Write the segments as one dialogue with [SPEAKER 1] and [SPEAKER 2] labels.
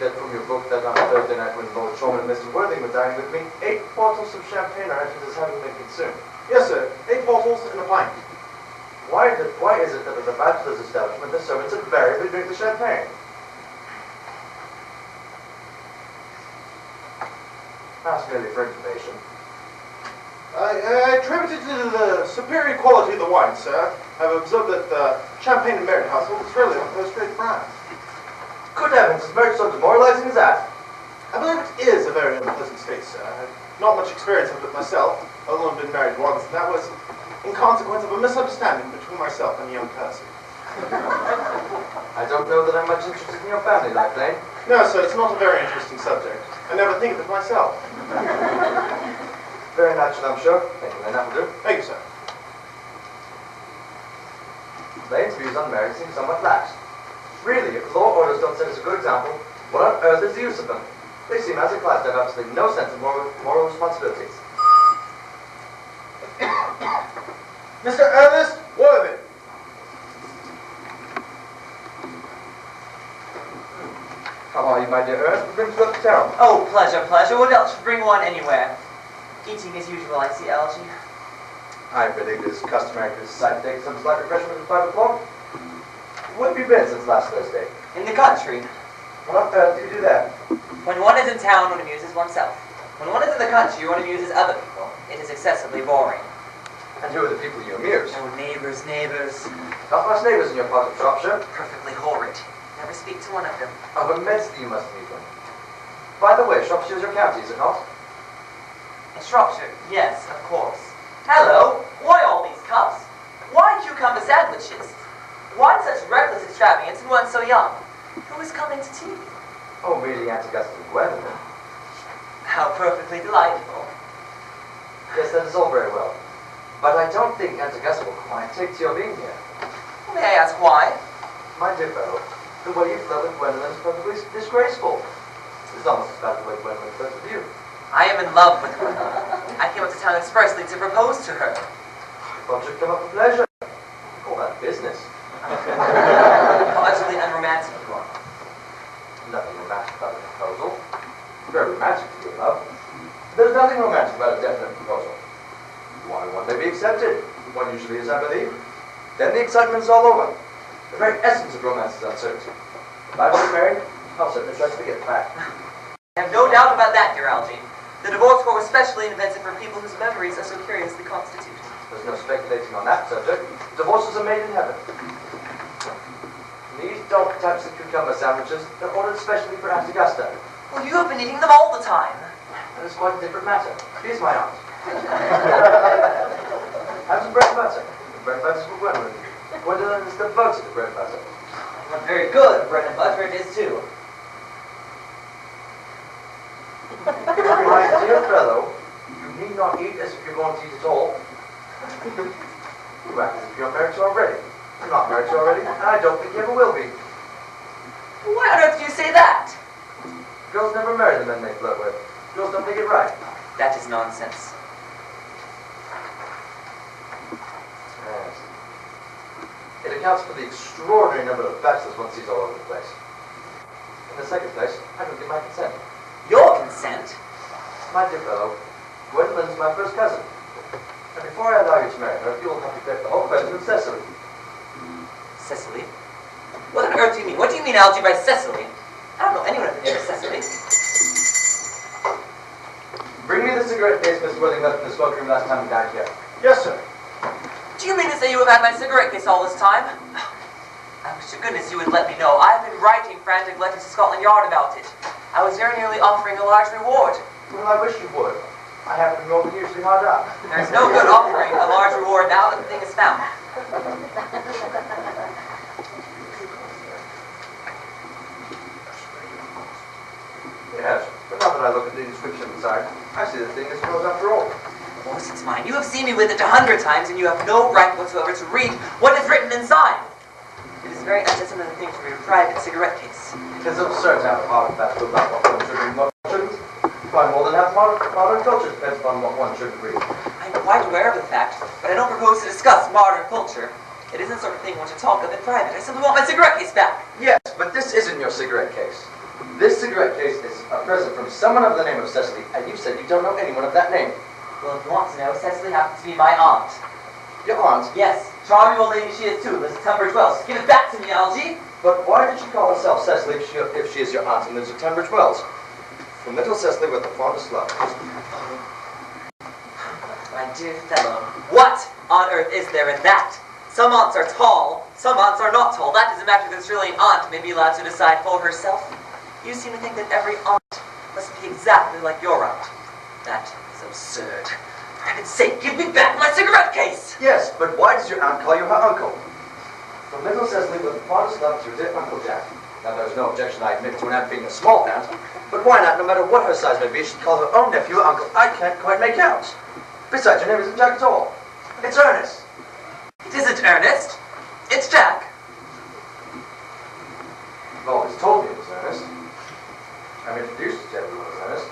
[SPEAKER 1] get from your book that on Thursday night when Lord Shorman and Mr. Worthing were dining with me, 8 bottles of champagne are entered as having been consumed.
[SPEAKER 2] Yes, sir. 8 bottles and a pint.
[SPEAKER 1] Why is it that at the bachelor's establishment the servants invariably drink the champagne? Ask merely for information.
[SPEAKER 2] I attribute it to the superior quality of the wine, sir. I've observed that the champagne in Merit household is really a first-rate brand.
[SPEAKER 1] Good heavens, is marriage so demoralizing as that?
[SPEAKER 2] I believe it is a very unpleasant state, sir. I've not much experience of it myself, although I've been married once, and that was in consequence of a misunderstanding between myself and a young person.
[SPEAKER 1] I don't know that I'm much interested in your family life, Lane.
[SPEAKER 2] No, sir, it's not a very interesting subject. I never think of it myself.
[SPEAKER 1] Very natural, I'm sure. Thank you, Lane, that will do.
[SPEAKER 2] Thank you, sir.
[SPEAKER 1] Lane's views on marriage seem somewhat lax. Really, if the law orders don't set us a good example, what on earth is the use of them? They seem as a class to have absolutely no sense of moral responsibilities.
[SPEAKER 2] Mr. Earnest Worthing.
[SPEAKER 1] How are you, my dear Ernest? Bring to the town.
[SPEAKER 3] Oh, pleasure, pleasure. What else should bring one anywhere? Eating as usual, I see, Algy.
[SPEAKER 1] I believe it is customary for this side to take some slight refreshment at 5 o'clock. Where have you been since last Thursday?
[SPEAKER 3] In the country.
[SPEAKER 1] What on earth do you do there?
[SPEAKER 3] When one is in town, one amuses oneself. When one is in the country, one amuses other people. It is excessively boring.
[SPEAKER 1] And who are the people you amuse?
[SPEAKER 3] Oh, neighbours, neighbours.
[SPEAKER 1] Not much neighbours in your part of Shropshire.
[SPEAKER 3] Perfectly horrid. Never speak to one of them.
[SPEAKER 1] Of immensely you must meet them. By the way, Shropshire is your county, is it not?
[SPEAKER 3] In Shropshire? Yes, of course. Hello! Why all these cups? Why cucumber sandwiches? Why such reckless extravagance in one so young? Who is coming to tea?
[SPEAKER 1] Oh, merely Aunt Augusta and Gwendolyn.
[SPEAKER 3] How perfectly delightful.
[SPEAKER 1] Yes, that is all very well. But I don't think Aunt Augusta will quite take to your being here.
[SPEAKER 3] May I ask why?
[SPEAKER 1] My dear fellow, the way you flirt with Gwendolyn is perfectly disgraceful. It's almost as bad as the way Gwendolyn flirts with you.
[SPEAKER 3] I am in love with her. I came up to town expressly to propose to her.
[SPEAKER 1] I thought you'd come up for pleasure. Call that business.
[SPEAKER 3] How utterly unromantic you are.
[SPEAKER 1] Nothing romantic about a proposal. Very romantic to be in love. There's nothing romantic about a definite proposal. Why, one may be accepted. One usually is, I believe. Then the excitement is all over. The very essence of romance is uncertainty. If I was married, I'll certainly try to forget the fact.
[SPEAKER 3] I have no doubt about that, dear Algy. The divorce court was specially invented for people whose memories are so curiously constituted.
[SPEAKER 1] There's no speculating on that subject. Divorces are made in heaven. These dog types of cucumber sandwiches are ordered specially for Aunt Augusta.
[SPEAKER 3] Well, you have been eating them all the time.
[SPEAKER 1] That is quite a different matter. She's my aunt. Have some bread and butter. The bread and butter is for Gwendolyn. Gwendolyn is devoted to bread and butter.
[SPEAKER 3] Well, very good bread and butter it is, too.
[SPEAKER 1] My dear fellow, you need not eat as if you're going to eat at all. You act as if you're married to already. You're not married to already, and I don't think you ever will be.
[SPEAKER 3] Why on earth do you say that?
[SPEAKER 1] Girls never marry the men they flirt with. Girls don't think it right.
[SPEAKER 3] That is nonsense.
[SPEAKER 1] Yes. It accounts for the extraordinary number of bachelors one sees all over the place. In the second place, I don't give my consent.
[SPEAKER 3] Your consent?
[SPEAKER 1] My dear fellow, Gwendolyn's my first cousin. And before I allow you to marry her, you will have to clear the whole question of Cecily.
[SPEAKER 3] Cecily? What on earth do you mean? What do you mean, Algy, by Cecily? I don't know anyone with the name of Cecily.
[SPEAKER 1] Bring me the cigarette case Mr. Worthing left in the smoke room last time we dined here.
[SPEAKER 2] Yes, sir.
[SPEAKER 3] Do you mean to say you have had my cigarette case all this time? I wish to goodness you would let me know. I've been writing frantic letters to Scotland Yard about it. I was very nearly offering a large reward.
[SPEAKER 1] Well, I wish you would. I happen to be more than usually hard up.
[SPEAKER 3] There's no good offering a large reward now that the thing is found.
[SPEAKER 1] Yes, but now that I look at the inscription inside, I see the thing is yours after all.
[SPEAKER 3] Of course it's mine. You have seen me with it 100 times, and you have no right whatsoever to read what is written inside. It is very unnecessary thing for your private cigarette case.
[SPEAKER 1] It is absurd to have a hard and fast rule about what one should read and what one shouldn't. Far more than half modern culture depends upon what one shouldn't read.
[SPEAKER 3] I'm quite aware of the fact, but I don't propose to discuss modern culture. It isn't the sort of thing one should talk of in private. I simply want my cigarette case back.
[SPEAKER 1] Yes, but this isn't your cigarette case. This cigarette case is a present from someone of the name of Cecily, and you said you don't know anyone of that name.
[SPEAKER 3] Well, if you want to know, Cecily happens to be my aunt.
[SPEAKER 1] Your aunt?
[SPEAKER 3] Yes, charming old lady she is too, lives at Tunbridge Wells. Give it back to me, Algy!
[SPEAKER 1] But why did she call herself Cecily if she is your aunt and lives at Tunbridge Wells? From little Cecily with the fondest love.
[SPEAKER 3] My dear fellow, what on earth is there in that? Some aunts are tall, some aunts are not tall. That doesn't matter if it's really an aunt may be allowed to decide for herself. You seem to think that every aunt must be exactly like your aunt. That is absurd. For heaven's sake, give me back my cigarette case!
[SPEAKER 1] Yes, but why does your aunt call you her uncle? From little Cecily with the fondest love to your dear Uncle Jack. Now, there's no objection, I admit, to an aunt being a small aunt, but why not, no matter what her size may be, she'd call her own nephew uncle? I can't quite make out. Besides, your name isn't Jack at all. It's Ernest.
[SPEAKER 3] It isn't Ernest. It's Jack.
[SPEAKER 1] You've always told me it was Ernest. I'm introduced to everyone as Ernest.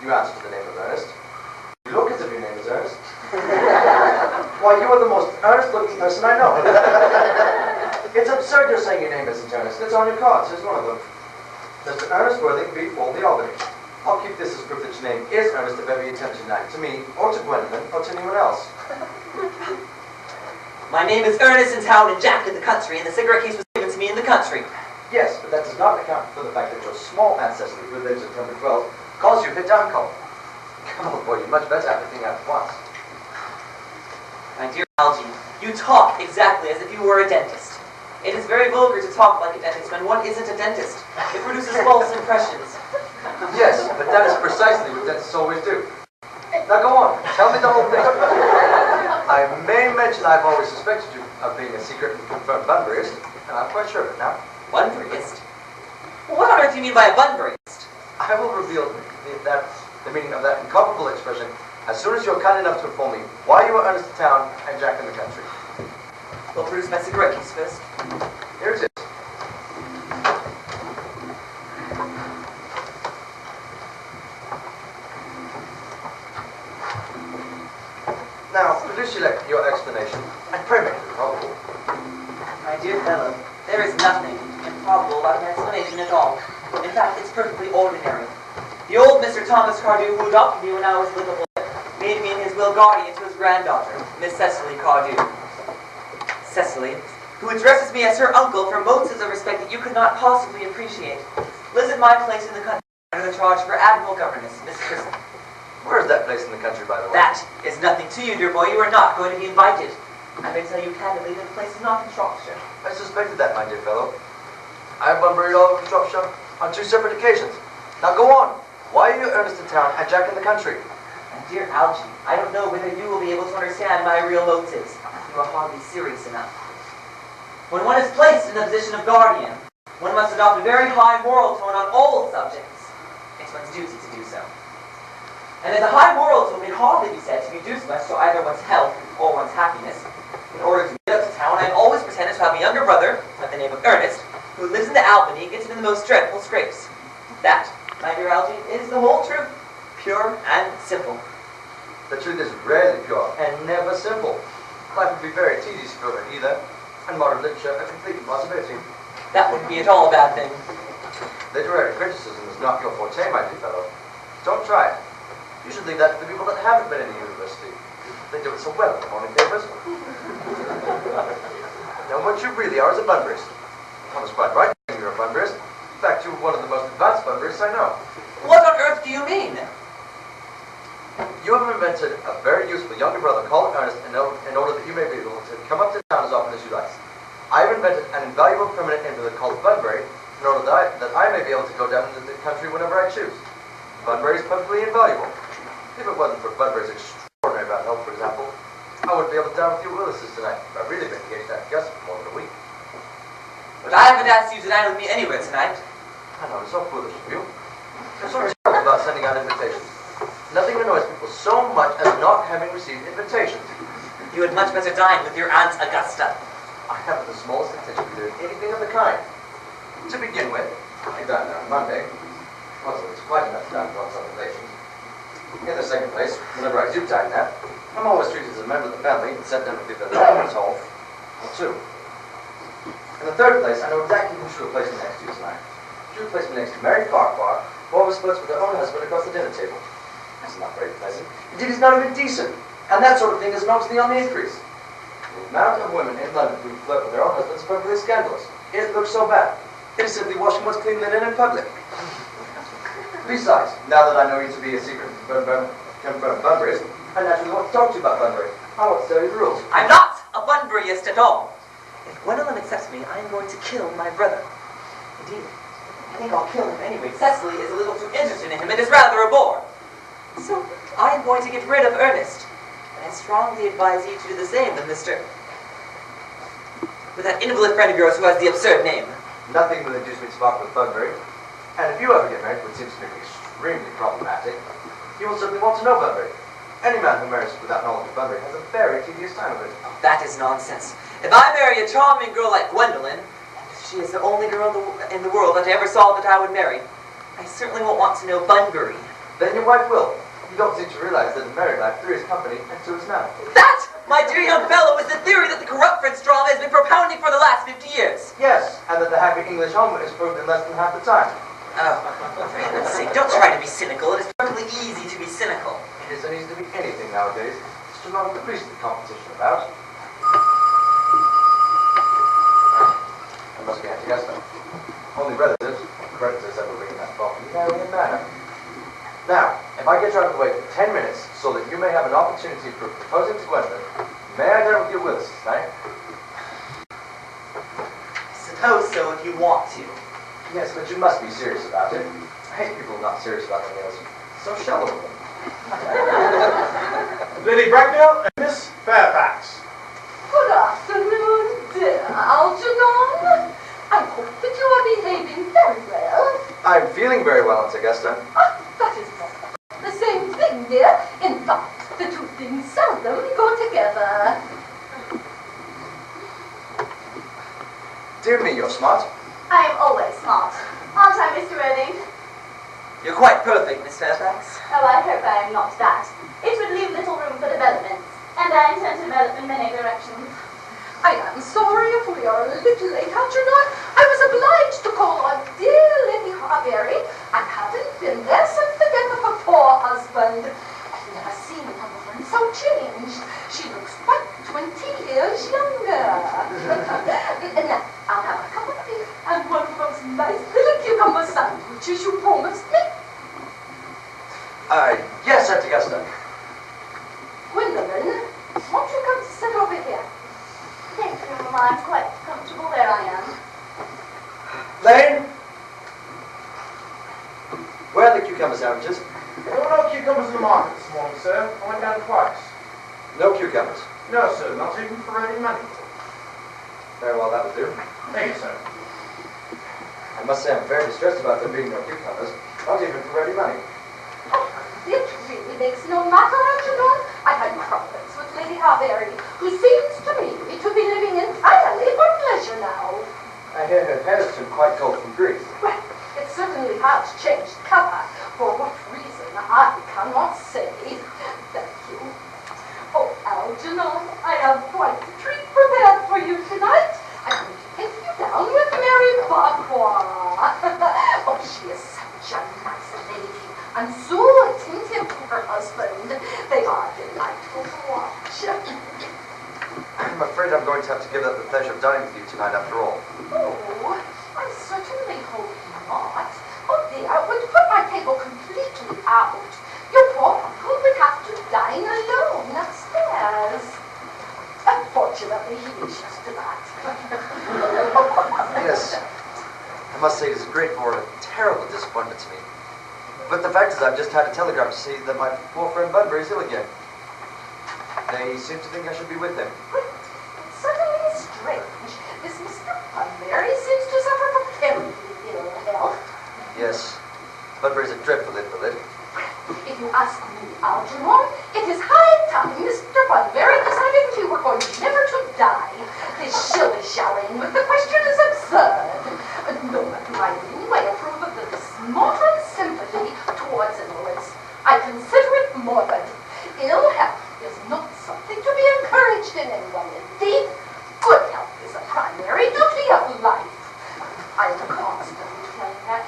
[SPEAKER 1] You answer to the name of Ernest. You look as if your name is Ernest. Why, you are the most earnest-looking person I know. It's absurd you're saying your name isn't Ernest. It's on your cards. Here's one of them. Mr. Ernest Worthing, B. Foldy, Albany. I'll keep this as proof that your name is Ernest if ever you attempt to deny it to me, or to Gwendolyn, or to anyone else.
[SPEAKER 3] My name is Ernest in town and Jack in the country, and the cigarette case was given to me in the country.
[SPEAKER 1] Yes, but that does not account for the fact that your small Aunt Cecily, who lives at Tunbridge Wells, calls you her uncle. Come on, boy, you'd much better have everything out at once.
[SPEAKER 3] My dear Algy, you talk exactly as if you were a dentist. It is very vulgar to talk like a dentist when one isn't a dentist. It produces false impressions.
[SPEAKER 1] Yes, but that is precisely what dentists always do. Now go on, tell me the whole thing. I may mention I've always suspected you of being a secret and confirmed Bunburyist, and I'm quite sure of it now.
[SPEAKER 3] Bunburyist? Well, what on earth do you mean by a Bunburyist?
[SPEAKER 1] I will reveal the meaning of that incomparable expression as soon as you're kind enough to inform me why you were Ernest in town and Jack in the country.
[SPEAKER 3] Well, produce my cigarette case first.
[SPEAKER 1] Here it is. Now, produce your explanation, and pray make it probable.
[SPEAKER 3] My dear fellow, there is nothing improbable about an explanation at all. In fact, it's perfectly ordinary. The old Mr. Thomas Cardew, who adopted me when I was a little boy, made me in his will guardian to his granddaughter, Miss Cecily Cardew. Cecily, who addresses me as her uncle for motives of respect that you could not possibly appreciate, lives at my place in the country under the charge of her admirable governess, Miss Crisp.
[SPEAKER 1] Where is that place in the country, by the way?
[SPEAKER 3] That is nothing to you, dear boy. You are not going to be invited. I may tell you candidly that the place is not in Shropshire.
[SPEAKER 1] I suspected that, my dear fellow. I have Bunburyed all over Shropshire on 2 separate occasions. Now go on. Why are you Ernest in town and Jack in the country?
[SPEAKER 3] And dear Algy, I don't know whether you will be able to understand my real motives. You are hardly serious enough. When one is placed in the position of guardian, one must adopt a very high moral tone on all subjects. It's one's duty to do so. And as a high moral tone can hardly be said to reduce much to either one's health or one's happiness. In order to get up to town, I always pretended to have a younger brother, by the name of Ernest, who lives in the Albany and gets into the most dreadful scrapes. That, my dear Algy, is the whole truth, pure and simple.
[SPEAKER 1] The truth is rarely pure and never simple. Life would be very tedious if it were either, and modern literature a complete impossibility.
[SPEAKER 3] That wouldn't be at all a bad thing.
[SPEAKER 1] Literary criticism is not your forte, my dear fellow. Don't try it. You should leave that to the people that haven't been in the university. They do it so well in the morning papers. Now, what you really are is a Bunburyist. One is quite right saying you're a Bunburyist. In fact, you're one of the most advanced Bunburyists I know.
[SPEAKER 3] What on earth do you mean?
[SPEAKER 1] You have invented a very useful younger brother called Earnest in order that you may be able to come up to town as often as you like. I have invented an invaluable permanent invalid called Bunbury in order that I may be able to go down into the country whenever I choose. Bunbury is perfectly invaluable. If it wasn't for Bunbury's extraordinary bad health, for example, I wouldn't be able to dine with you Willis's tonight. I've really been engaged at Gus for more than a week.
[SPEAKER 3] But I haven't asked you to dine with me anywhere tonight.
[SPEAKER 1] I know, it's so foolish of you. You're so terrible about sending out invitations. Nothing annoys people so much as not having received invitations.
[SPEAKER 3] You had much better dine with your Aunt Augusta.
[SPEAKER 1] I haven't the smallest intention of doing anything of the kind. To begin with, I dined there on Monday. Also, it's quite enough to dine with one's own relations. In the second place, whenever I do dine there, I'm always treated as a member of the family and sent down to the Lord's Hall, or 2. In the third place, I know exactly who should replace me next to you tonight. She would place me next to Mary Farquhar, who always flirts with her own husband across the dinner table. That's not very pleasant. Indeed, it's not even decent. And that sort of thing is obviously on the increase. The amount of women in London who flirt with their own husbands is perfectly scandalous. It looks so bad. It is simply washing one's clean linen in public. Besides, now that I know you to be a secret confirmed Bunburyist, I naturally want to talk to you about Bunbury. I want to tell you the rules.
[SPEAKER 3] I'm not a Bunburyist at all. If Gwendolyn accepts me, I am going to kill my brother. Indeed, I think I'll kill him anyway. Cecily is a little too interested in him. It is rather a bore. So, I am going to get rid of Ernest. And I strongly advise you to do the same with with that invalid friend of yours who has the absurd name.
[SPEAKER 1] Nothing will induce me to part with Bunbury. And if you ever get married, which seems to me extremely problematic, you will certainly want to know Bunbury. Any man who marries without knowledge of Bunbury has a very tedious time of it.
[SPEAKER 3] Oh, that is nonsense. If I marry a charming girl like Gwendolyn, and if she is the only girl in the world that I ever saw that I would marry, I certainly won't want to know Bunbury.
[SPEAKER 1] Then your wife will. You don't seem to realize that in married life, 3 is company and 2 is none.
[SPEAKER 3] That, my dear young fellow, is the theory that the corrupt French drama has been propounding for the last 50 years.
[SPEAKER 1] Yes, and that the happy English home is proved in less than half the time.
[SPEAKER 3] Oh, for heaven's sake, don't try to be cynical. It is perfectly easy to be cynical.
[SPEAKER 1] It isn't easy to be anything nowadays. It's just not the priestly competition about. I must be Augusta. Only relatives, creditors ever bring that fault in a manner. Now, if I get you out of the way for 10 minutes, so that you may have an opportunity for proposing to Gwendolyn, may I dare with your wills tonight?
[SPEAKER 3] I suppose so if you want to.
[SPEAKER 1] Yes, but you must be serious about it. I hate people not serious about their nails. So shallow of them.
[SPEAKER 2] Lady Bracknell and Miss Fairfax.
[SPEAKER 4] Good afternoon, dear Algernon. I hope that you are behaving very well.
[SPEAKER 1] I'm feeling very well, Aunt Augusta.
[SPEAKER 4] Ah, that is not the same thing, dear. In fact, the two things seldom go together.
[SPEAKER 1] Dear me, you're smart.
[SPEAKER 5] I am always smart. Aren't I, Mr. Irving?
[SPEAKER 3] You're quite perfect, Miss Fairfax.
[SPEAKER 5] Oh, I hope I am not that. It would leave little room for development, and I intend to develop in many directions.
[SPEAKER 4] I am sorry if we are a little late, Algernon. I was obliged to call on dear Lady Harbury. I haven't been there since the death of her poor husband. I've never seen a woman so changed. She looks quite 20 years younger. Now, I'll have a cup of tea and one of those nice little cucumber sandwiches you promised me.
[SPEAKER 1] Yes, Aunt Augusta.
[SPEAKER 4] Gwendolyn, won't you come to sit over here?
[SPEAKER 5] Thank you, Mamma. I'm quite comfortable where I am.
[SPEAKER 1] Lane? Where are the cucumber sandwiches?
[SPEAKER 2] There were no cucumbers in the market this morning, sir. I went down twice.
[SPEAKER 1] No cucumbers.
[SPEAKER 2] No, sir, not even for ready money.
[SPEAKER 1] Very well, that will do.
[SPEAKER 2] Thank you, sir.
[SPEAKER 1] I must say I'm very distressed about there being no cucumbers, not even for ready money.
[SPEAKER 4] Oh, it really makes no matter, Algernon. I had problems with Lady Harbury, who seems to me to be living entirely for pleasure now.
[SPEAKER 1] I hear her hair has turned quite cold from grief.
[SPEAKER 4] Well, it certainly has changed color. For what reason, I cannot say. Thank you. Oh, Algernon, I have quite a treat prepared for you tonight. I'm going to take you down with Mary Farquhar. Oh, she is such a nice lady, and so attentive to her husband. They are delightful to watch.
[SPEAKER 1] I'm afraid I'm going to have to give up the pleasure of dining with you tonight after all.
[SPEAKER 4] Oh, I certainly hope not. Oh dear, I would put my table completely out. Your poor uncle would have to dine alone upstairs. Unfortunately, he is used to that.
[SPEAKER 1] Yes, I must say it is a great bore and a terrible disappointment to me. But the fact is I've just had a telegram to say that my poor friend Bunbury is ill again. They seem to think I should be with him.
[SPEAKER 4] It's certainly strange. This Mr. Bunbury seems to suffer from terribly ill health.
[SPEAKER 1] Yes, Bunbury's a dreadful invalid.
[SPEAKER 4] If you ask me, Algernon, it is high time Mr. Bunbury decided if he were going never to die. This shilly-shallying with the question is absurd. No one I in any way approve of this modern sympathy towards invalids. I consider it morbid. Ill health is not something to be encouraged in anyone. Indeed, good health is a primary duty of life. I am constantly playing that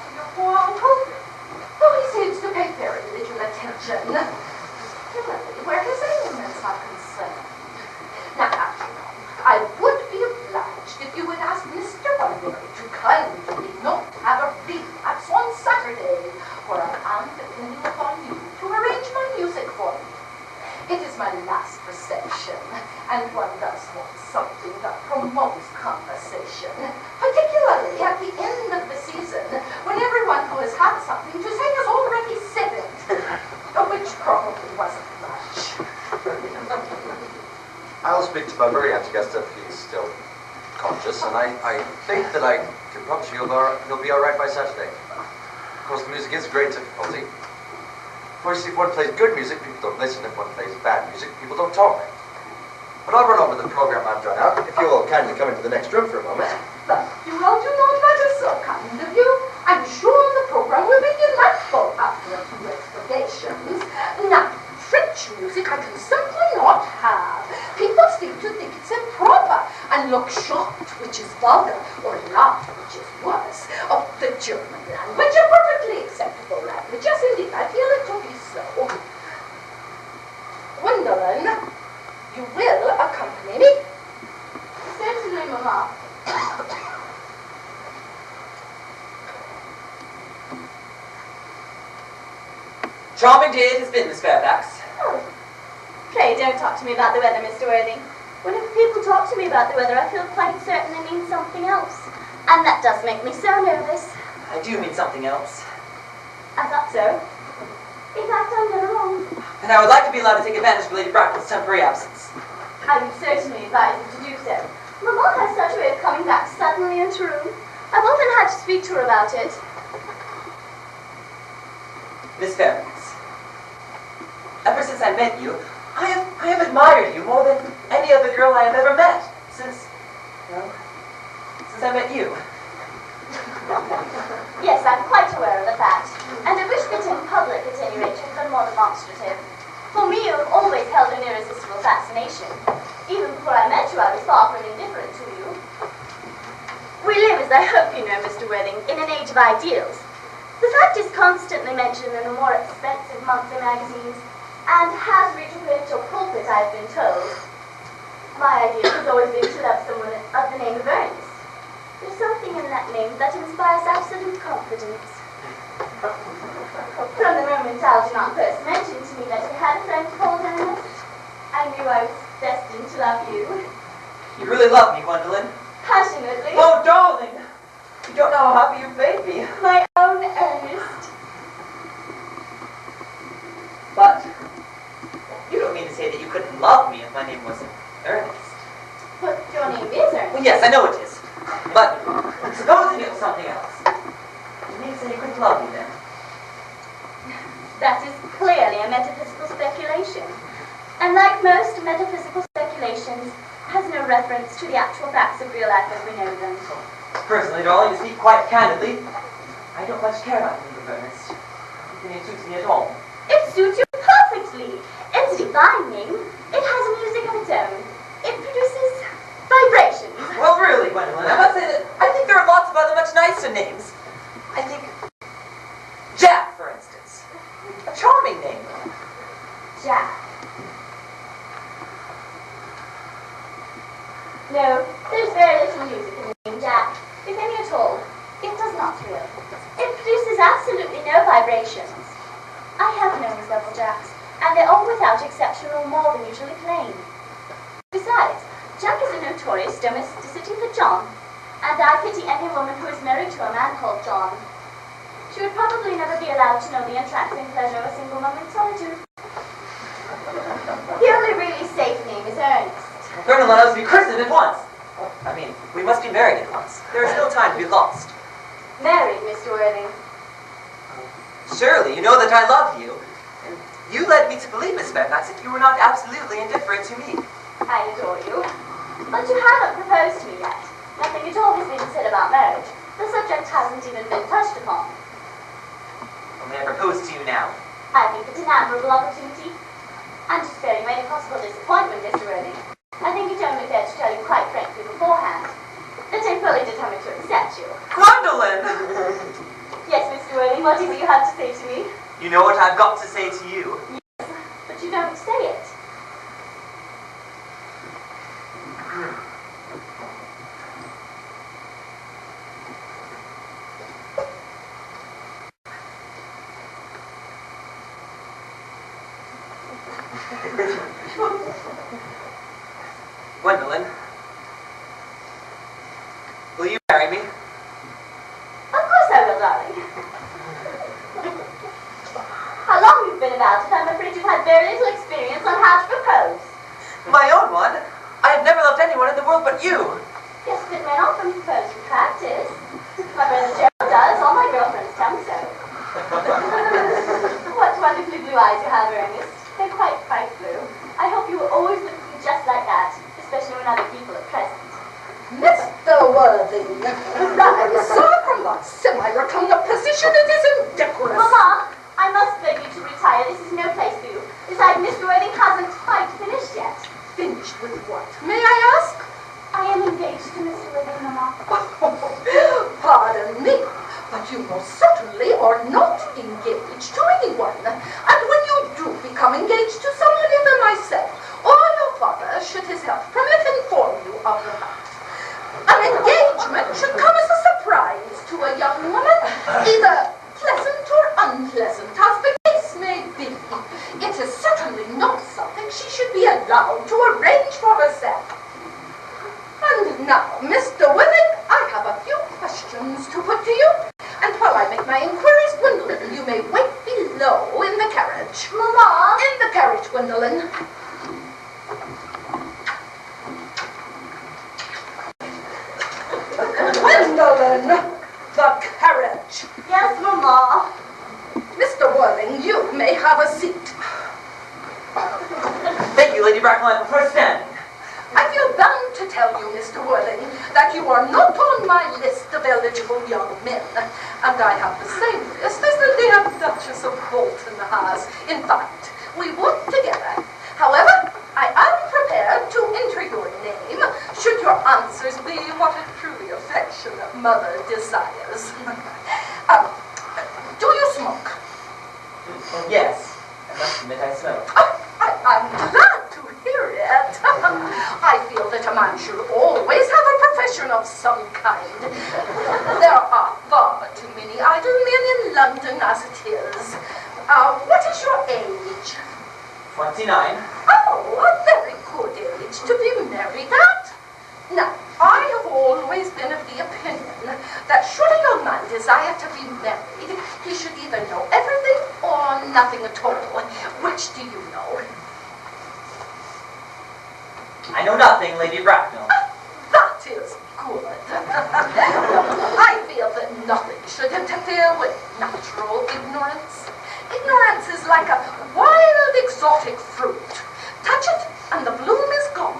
[SPEAKER 4] and one does want something that promotes conversation, particularly at the end of the season, when everyone who has had something to say has already said it, which probably wasn't much.
[SPEAKER 1] I'll speak to my very anti-guest if he's still conscious, and I think that I can promise you he'll be all right by Saturday. Of course, the music is a great difficulty. For you see, if one plays good music, people don't listen. If one plays bad music, people don't talk. But I'll run over the program I've drawn out, if you will kindly come into the next room for a moment.
[SPEAKER 4] Thank you, Algernon. That is so kind of you. I'm sure the program will be delightful after a few explanations. Now, French music I can simply not have. People seem to think it's improper, and look shocked, which is vulgar, or laugh, which is worse. Oh, the German language, a perfectly acceptable language. Yes, indeed, I feel it to be so. Gwendolyn, you will accompany me?
[SPEAKER 5] Certainly, Mamma.
[SPEAKER 3] Charming day it has been, Miss Fairfax.
[SPEAKER 5] Oh, pray don't talk to me about the weather, Mr. Worthing. Whenever people talk to me about the weather, I feel quite certain they mean something else. And that does make me so nervous.
[SPEAKER 3] I do mean something else.
[SPEAKER 5] I thought so. In fact, I'm never wrong.
[SPEAKER 3] And I would like to be allowed to take advantage of Lady Bracknell's temporary absence.
[SPEAKER 5] I would certainly advise you to do so. Mamma has such a way of coming back suddenly into room. I've often had to speak to her about it.
[SPEAKER 3] Miss Fairfax, ever since I met you, I have admired you more than any other girl I have ever met. Since I met you.
[SPEAKER 5] Yes, I'm quite aware of the fact. And I wish that in public, at any rate, you've been more demonstrative. For me, you have always held an irresistible fascination. Even before I met you, I was far from indifferent to you. We live, as I hope you know, Mr. Worthing, in an age of ideals. The fact is constantly mentioned in the more expensive monthly magazines, and has reached a political pulpit, I've been told. My ideal has always been to love someone of the name of Earnest. There's something in that name that inspires absolute confidence. From the moment Algernon first mentioned to me that he had a friend called Earnest, I knew I was destined to love you.
[SPEAKER 3] You really love me, Gwendolyn.
[SPEAKER 5] Passionately.
[SPEAKER 3] Oh, darling! You don't know how happy you've made me.
[SPEAKER 5] My own Earnest.
[SPEAKER 3] But you don't mean to say that you couldn't love me if my name wasn't Earnest.
[SPEAKER 5] But your name is Earnest.
[SPEAKER 3] Well, yes, I know it is. But supposing it was something else, you mean to say you couldn't love me then?
[SPEAKER 5] That is clearly a metaphysical speculation. And like most metaphysical speculations, has no reference to the actual facts of real life as we know them.
[SPEAKER 3] Personally, darling, to speak quite candidly, I don't much care about the name of Earnest. I don't think it suits me at all.
[SPEAKER 5] It suits you perfectly. It's a divine name. It has music of its own. It produces vibrations.
[SPEAKER 3] Well, really, Gwendolyn, I must say that I think there are lots of other much nicer names. I think Jack, for instance. A charming name.
[SPEAKER 5] Jack. No, there's very little music in the name Jack, if any at all. It does not thrill. It produces absolutely no vibrations. I have known several Jacks, and they're all without exception or more than usually plain. Besides, Jack is a notorious domesticity for John, and I pity any woman who is married to a man called John. She would probably never be allowed to know the entrancing pleasure of a single moment's solitude. The only really safe name is Earnest.
[SPEAKER 3] Colonel allows to be christened at once. I mean, we must be married at once. There is no time to be lost.
[SPEAKER 5] Married, Mr. Worthing.
[SPEAKER 3] Surely, you know that I love you. And you led me to believe, Miss Fairfax, that you were not absolutely indifferent to me.
[SPEAKER 5] I adore you. But you haven't proposed to me yet. Nothing at all has been said about marriage. The subject hasn't even been touched upon.
[SPEAKER 3] Well, may I propose to you now?
[SPEAKER 5] I think it's an admirable opportunity. And to spare you any possible disappointment, Mr. Worthing, I think it's only fair to tell you quite frankly beforehand that I'm fully determined to accept you.
[SPEAKER 3] Gwendolyn!
[SPEAKER 5] Yes, Mr. Worthing, what is it you have to say to me?
[SPEAKER 3] You know what I've got to say to you.
[SPEAKER 5] Yes, but you don't say it.
[SPEAKER 3] marry me?
[SPEAKER 5] Of course I will, darling. How long you've been about it, I'm afraid you've had very little experience on how to propose.
[SPEAKER 3] My own one? I have never loved anyone in the world but you.
[SPEAKER 5] Yes, but men often propose with practice. My brother Gerald does. All my girlfriends tell me so. What wonderfully blue eyes you have, Ernest. They're quite blue. I hope you will always look at me just like that, especially when other people are present.
[SPEAKER 4] Mr. Worthing, rise, sir, from that semi-recumbent position. It is indecorous.
[SPEAKER 5] Mama, I must beg you to retire. This is no place for you. Besides, Mr. Worthing hasn't quite finished yet.
[SPEAKER 4] Finished with what, may I ask?
[SPEAKER 5] I am engaged to Mr. Worthing, Mama.
[SPEAKER 4] Pardon me, but you most certainly are not engaged to anyone. And when you do become engaged to someone, even myself, or your father, should his health permit, inform you of the fact. An engagement should come as a surprise to a young woman, either pleasant or unpleasant, as the case may be. It is certainly not something she should be allowed to arrange for herself. And now, Mr. Worthing, I have a few questions to put to you. And while I make my inquiries, Gwendolyn, you may wait below in the carriage.
[SPEAKER 5] Mama!
[SPEAKER 4] In the carriage, Gwendolyn. Gwendolyn, the carriage.
[SPEAKER 5] Yes, Mama.
[SPEAKER 4] Mr. Worthing, you may have a seat.
[SPEAKER 3] Thank you, Lady Bracknell. I prefer standing.
[SPEAKER 4] I feel bound to tell you, Mr. Worthing, that you are not on my list of eligible young men, and I have the same list as the dear Duchess of Bolton has. In fact, we work together. However, I am prepared to enter your name, should your answers be what a truly affectionate mother desires. Do you smoke?
[SPEAKER 3] Yes, I must admit I smoke.
[SPEAKER 4] I'm glad to hear it. I feel that a man should always have a profession of some kind. There are far too many idle men in London as it is. What is your age?
[SPEAKER 3] 29.
[SPEAKER 4] Oh, a very good age to be married at. Now, I have always been of the opinion that should a young man desire to be married, he should either know everything or nothing at all. Which do you know?
[SPEAKER 3] I know nothing, Lady Bracknell.
[SPEAKER 4] That is good. I feel that nothing should interfere with natural ignorance. Ignorance is like a wild exotic fruit. Touch it and the bloom is gone.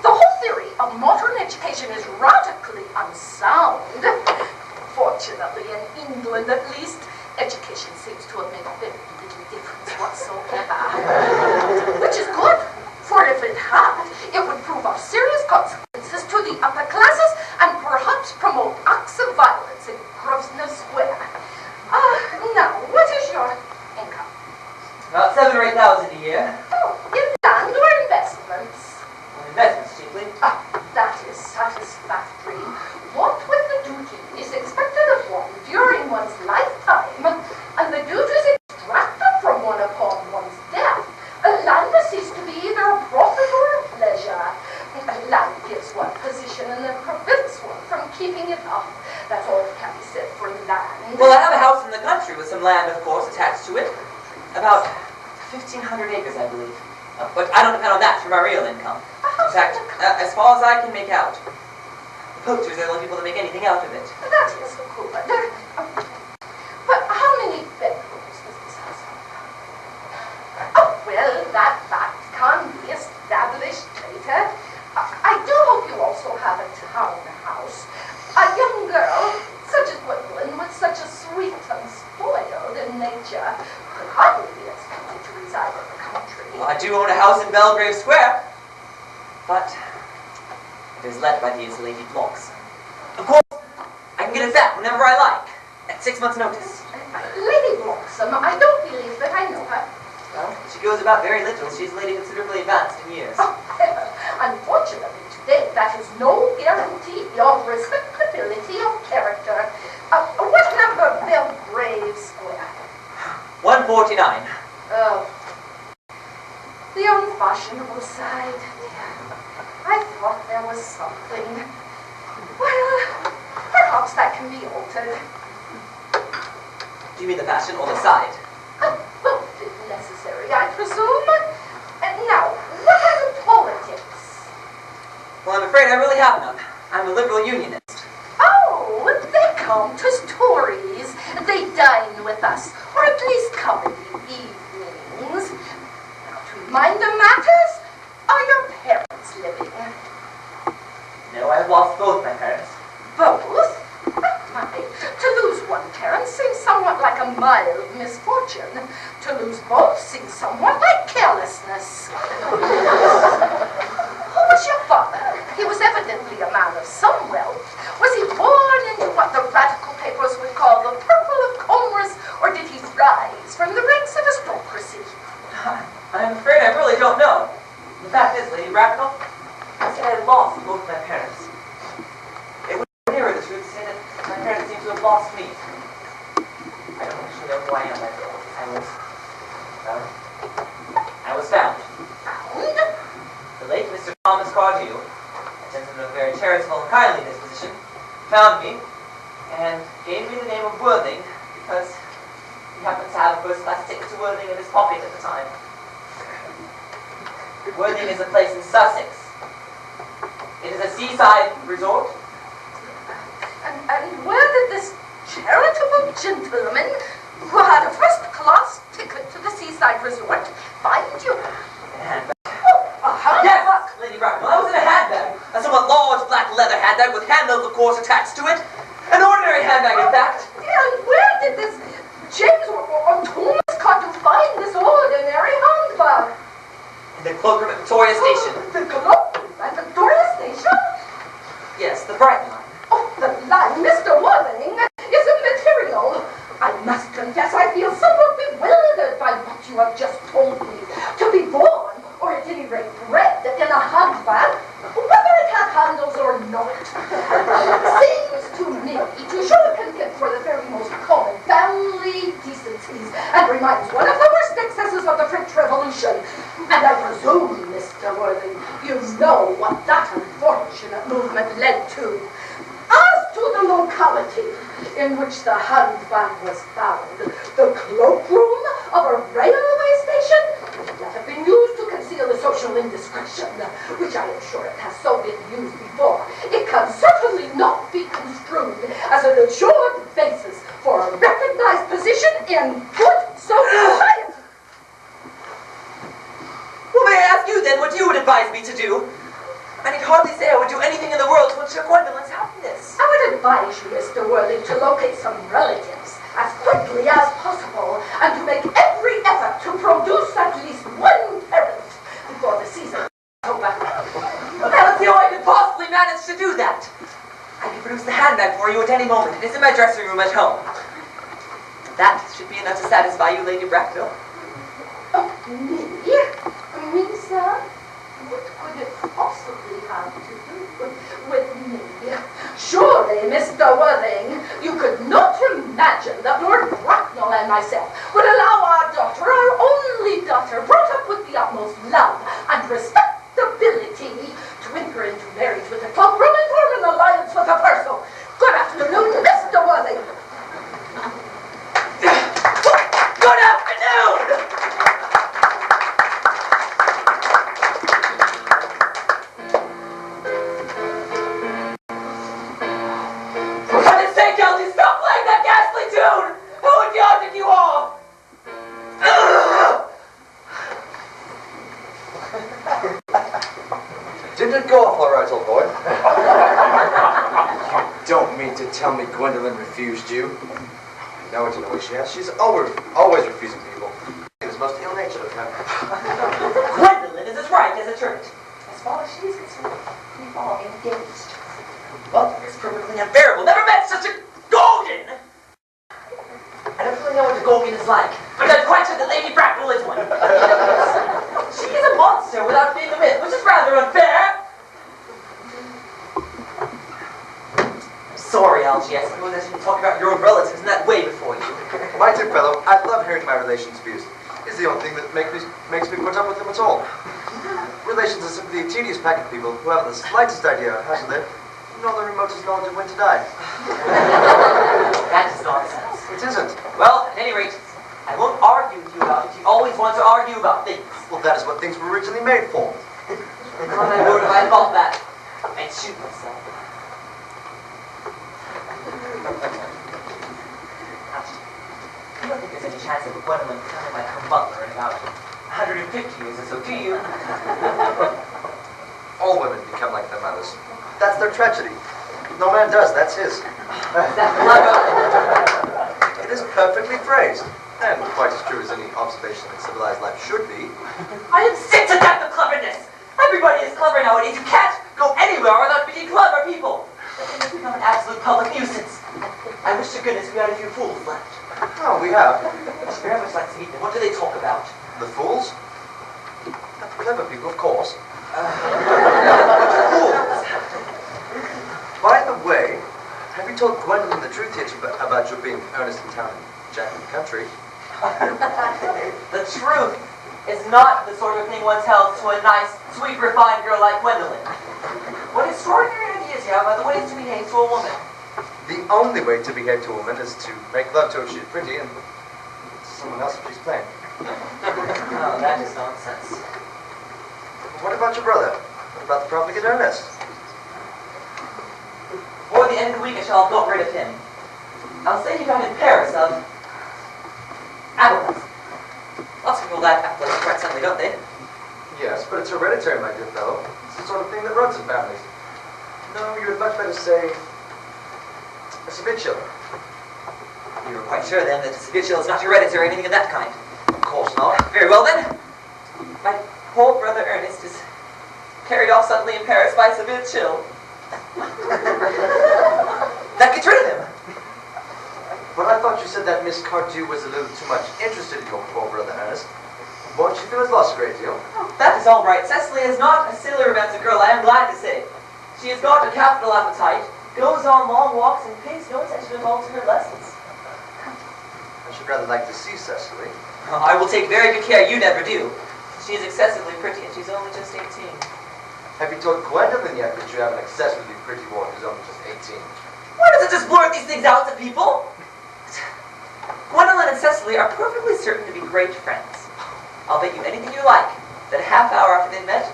[SPEAKER 4] The whole theory of modern education is radically unsound. Fortunately, in England at least, education seems to have made very little difference whatsoever. Which is good, for if it had, it would prove of serious consequences to the upper classes and perhaps promote acts of violence in Grosvenor Square. Now, what is your income?
[SPEAKER 3] About 7,000 or 8,000 a year.
[SPEAKER 4] Oh, in land or investments?
[SPEAKER 3] Investments, chiefly.
[SPEAKER 4] That is satisfactory. What with the duties expected of one during one's lifetime, and the duties extracted from one upon one's death, land ceases to be either a profit or a pleasure. Land gives one position and then prevents one from keeping it up. That's all that can be said for land.
[SPEAKER 3] Well, I have a house in the country with some land, of course, attached to it. About 1,500 acres, I believe. But I don't depend on that for my real income. In fact, as far as I can make out, the poachers are the only people that make anything out of it.
[SPEAKER 4] That is good. But how many bedrooms does this house have? Oh, well, that fact can be established later. I do hope you also have a townhouse. A young girl, such as Gwendolyn, with such a sweet and spoiled nature, could hardly be expected to reside in the country.
[SPEAKER 3] Well, I do own a house in Belgrave Square, but it is let by the insulated blocks. Of course, I can get it back whenever I like, at 6 months' notice.
[SPEAKER 4] Lady Bloxham, I don't believe that I know her.
[SPEAKER 3] Well, she goes about very little. She's a lady considerably advanced in years.
[SPEAKER 4] Unfortunately, today, that is no guarantee of respectability of character. What number Belgrave Square?
[SPEAKER 3] 149.
[SPEAKER 4] Oh, the unfashionable side. I thought there was something. Well, perhaps that can be altered.
[SPEAKER 3] Do you mean the fashion or the side?
[SPEAKER 4] Well, if necessary, I presume. Now, what kind of politics?
[SPEAKER 3] Well, I'm afraid I really have none. I'm a liberal unionist.
[SPEAKER 4] Oh, they come to Tories. They dine with us, or at least come in the evenings. Now, to minor matters, are your parents living?
[SPEAKER 3] No, I've lost both my parents.
[SPEAKER 4] Both? My, to lose one parent seems somewhat like a mild misfortune. To lose both seems somewhat like carelessness. Who was your father? He was evidently a man of some wealth. Was he born into what the radical papers would call the purple of commerce, or did he rise from the ranks of aristocracy?
[SPEAKER 3] I'm afraid I really don't know. The fact is, Lady Bracknell, I said I lost both my parents. It would be nearer the truth to say that my parents seem to have lost me. I don't actually know who I am. I was found.
[SPEAKER 4] Found?
[SPEAKER 3] The late Mr. Thomas Cardew, a gentleman of very charitable and kindly disposition, found me and gave me the name of Worthing because he happens to have a first-class ticket to Worthing in his pocket at the time. Worthing is a place in Sussex. It is a seaside resort.
[SPEAKER 4] And where did this charitable gentleman, who had a first-class ticket to the seaside resort, find you?
[SPEAKER 3] Yes, Lady Bracknell, I was in a handbag. A somewhat large black leather handbag with handles, of course, attached to it. An ordinary handbag, in fact.
[SPEAKER 4] And where did this James or Thomas Cardew find this ordinary handbag?
[SPEAKER 3] In the cloakroom at Victoria Station.
[SPEAKER 4] The cloakroom at Victoria Station?
[SPEAKER 3] Yes, the Brighton line.
[SPEAKER 4] Oh, the line, Mr. Worthing, is immaterial. I must confess I feel somewhat bewildered by what you have just told me. To be born, or at any rate bred, in a handbag, whether it had handles or not, seems to me to show a contempt for the very most common family decencies, and reminds one of the worst excesses of the French Revolution. And I presume, Mr. Worthing, you know what that unfortunate movement led to. As to the locality in which the handbag was found, the cloakroom of a railway station, that have been used to conceal a social indiscretion, which I am sure it has so been used before, it can certainly not be construed as an assured basis for a recognized position in good society.
[SPEAKER 3] Well, may I ask you then what you would advise me to do? I need hardly say I would do anything in the world to ensure Gwendolyn's happiness.
[SPEAKER 4] I would advise you, Mr. Worthing, to locate some relatives as quickly as possible, and to make every effort to produce at least one parent before the season is over.
[SPEAKER 3] Well, let's see how I can possibly manage to do that. I can produce the handbag for you at any moment. It is in my dressing room at home. That should be enough to satisfy you, Lady Bracknell.
[SPEAKER 4] Oh, me? Me, sir? What could it possibly have to do with me? Surely, Mr. Worthing, you could not imagine that Lord Bracknell and myself would allow our daughter, our only daughter, brought up with the utmost love and respectability, to enter into marriage with a cloakroom and form an alliance with a parcel. Good afternoon, Mr. Worthing.
[SPEAKER 3] Good afternoon!
[SPEAKER 1] Didn't it go off all right, old boy? You don't mean to tell me Gwendolyn refused you? No, it's no way she has. She's always refusing people. It was most ill-natured of her.
[SPEAKER 3] Gwendolyn is as right as a church. As far as she is concerned, we are engaged. Well, it's perfectly unbearable. Never met such a Gorgon! I don't really know what a Gorgon is like, but I'm quite sure that Lady Bracknell is one. She is a monster without being a myth, which is rather unfair. I'm sorry, Algie. I suppose I shouldn't talk about your own relatives in that way before you.
[SPEAKER 1] My dear fellow, I love hearing my relations' views. It's the only thing that makes me put up with them at all. Relations are simply a tedious pack of people who haven't the slightest idea how to live. nor the remotest knowledge of when to die.
[SPEAKER 3] That is nonsense.
[SPEAKER 1] It isn't.
[SPEAKER 3] Well, at any rate, I won't argue with you about it. You always want to argue about things.
[SPEAKER 1] Well, that is what things were originally made for.
[SPEAKER 3] On my word, if I thought that, I'd shoot myself. You don't think there's any chance of Gwendolyn becoming like her mother in about 150 years or so, do you?
[SPEAKER 1] All women become like their mothers. That's their tragedy. No man does, that's his.
[SPEAKER 3] That's clever.
[SPEAKER 1] It is perfectly phrased. And quite as true as any observation in civilized life should be.
[SPEAKER 3] I am sick to death of cleverness! Everybody is clever nowadays. You can't go anywhere without meeting clever people. The thing has become an absolute public nuisance. I wish to goodness we had a few fools left.
[SPEAKER 1] Oh, we have.
[SPEAKER 3] I'd very much like to meet them. What do they talk about?
[SPEAKER 1] The fools? The clever people, of course. Fools! By the way, have you told Gwendolyn the truth yet about your being Earnest in town and Jack in the country?
[SPEAKER 3] The truth is not the sort of thing one tells to a nice, sweet, refined girl like Gwendolyn. What extraordinary ideas you have about the ways to behave to a woman.
[SPEAKER 1] The only way to behave to a woman is to make love to her if she's pretty and to someone else if she's plain.
[SPEAKER 3] Oh, that is nonsense.
[SPEAKER 1] What about your brother? What about the profligate Earnest?
[SPEAKER 3] Before the end of the week, I shall have got rid of him. I'll say he died in Paris of apoplexy. Lots of people die of apoplexy quite suddenly, don't they?
[SPEAKER 1] Yes, but it's hereditary, my dear fellow. It's the sort of thing that runs in families. No, you would much better say a severe.
[SPEAKER 3] You were quite sure then that severe is not hereditary or anything of that kind.
[SPEAKER 1] Of course not.
[SPEAKER 3] Very well then. My poor brother Ernest is carried off suddenly in Paris by severe chill. That gets rid of him.
[SPEAKER 1] But I thought you said that Miss Cardew was a little too much interested in your poor brother Ernest. Won't you feel his loss a great deal?
[SPEAKER 3] Oh, that is all right. Cecily is not a silly romantic girl, I am glad to say. She has got a capital appetite, goes on long walks, and pays no attention at all to her lessons.
[SPEAKER 1] I should rather like to see Cecily.
[SPEAKER 3] Oh, I will take very good care you never do. She is excessively pretty, and she's only just 18.
[SPEAKER 1] Have you told Gwendolyn yet that you have an excessively pretty boy who's only just 18?
[SPEAKER 3] Why does it just blurt these things out to people? Gwendolyn and Cecily are perfectly certain to be great friends. I'll bet you anything you like that a half hour after they met,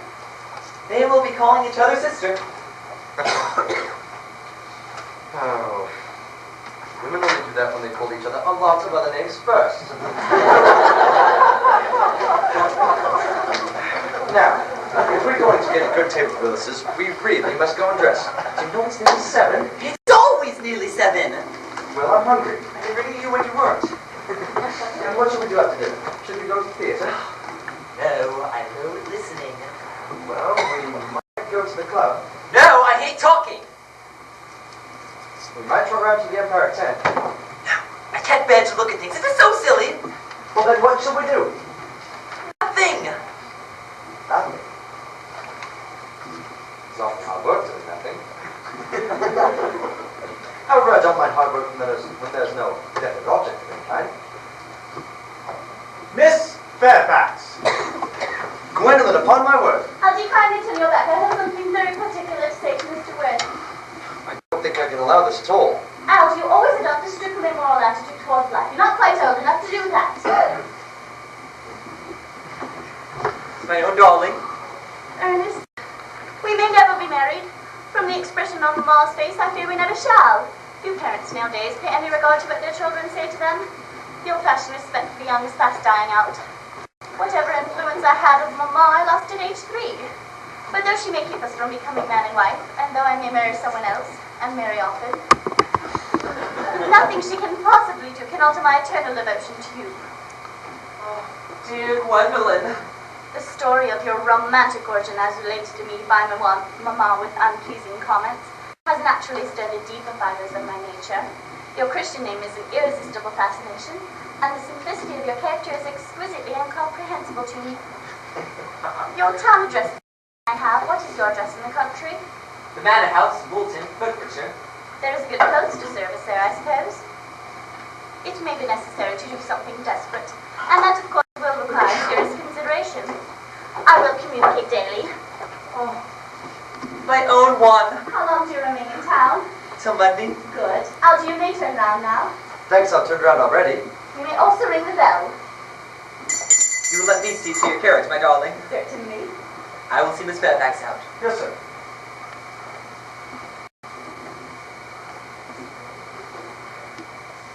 [SPEAKER 3] they will be calling each other sister.
[SPEAKER 1] Oh. Women only do that when they call each other a lot of other names first. Now, if we're going to get a good table for Willis's, we really must go and dress. Do you know it's nearly 7?
[SPEAKER 3] It's always nearly 7.
[SPEAKER 1] Well, I'm hungry. I didn't ring you when you weren't. And what should we do after dinner? Should we go to the theatre?
[SPEAKER 3] No, I loathe listening.
[SPEAKER 1] Well, we might go to the club.
[SPEAKER 3] No, I hate talking.
[SPEAKER 1] We might try around to the Empire at 10.
[SPEAKER 3] No, I can't bear to look at things. It is so silly.
[SPEAKER 1] Well, then what shall we do?
[SPEAKER 3] Nothing.
[SPEAKER 1] Nothing. It's awfully hard work doing nothing. However, I don't mind hard work when there's no definite object of any kind.
[SPEAKER 2] Miss Fairfax.
[SPEAKER 1] Gwendolyn, upon my word.
[SPEAKER 5] I'll do kindly tell you back. I have something very particular to say to Mr. Worthing.
[SPEAKER 1] I don't think I can allow this at all.
[SPEAKER 5] Al, you always adopt a strictly moral attitude towards life. You're not quite old enough to do that.
[SPEAKER 3] My own darling.
[SPEAKER 5] Ernest, we may never be married. From the expression on Mamma's face, I fear we never shall. Few parents nowadays pay any regard to what their children say to them. The old-fashioned respect for the young is fast dying out. Whatever influence I had over Mamma, I lost at age 3. But though she may keep us from becoming man and wife, and though I may marry someone else, and marry often, nothing she can possibly do can alter my eternal devotion to you.
[SPEAKER 3] Oh, dear Gwendolyn.
[SPEAKER 5] The story of your romantic origin as related to me by Mamma with unpleasing comments has naturally stirred the deeper fibers of my nature. Your Christian name is an irresistible fascination, and the simplicity of your character is exquisitely incomprehensible to me. Your town address I have. What is your address in the country?
[SPEAKER 3] The Manor House, Woolton, Bedfordshire.
[SPEAKER 5] There is a good postal service there, I suppose. It may be necessary to do something desperate, and that, of course, will require serious consideration. I will communicate daily.
[SPEAKER 3] Oh, my own one.
[SPEAKER 5] How long do you remain in town?
[SPEAKER 3] Till Monday.
[SPEAKER 5] Good. Algy may turn round now.
[SPEAKER 1] Thanks, I've turned around already.
[SPEAKER 5] You may also ring the bell.
[SPEAKER 3] You will let me see to your carriage, my darling.
[SPEAKER 5] Certainly.
[SPEAKER 3] I will see Miss Fairfax out.
[SPEAKER 1] Yes, sir.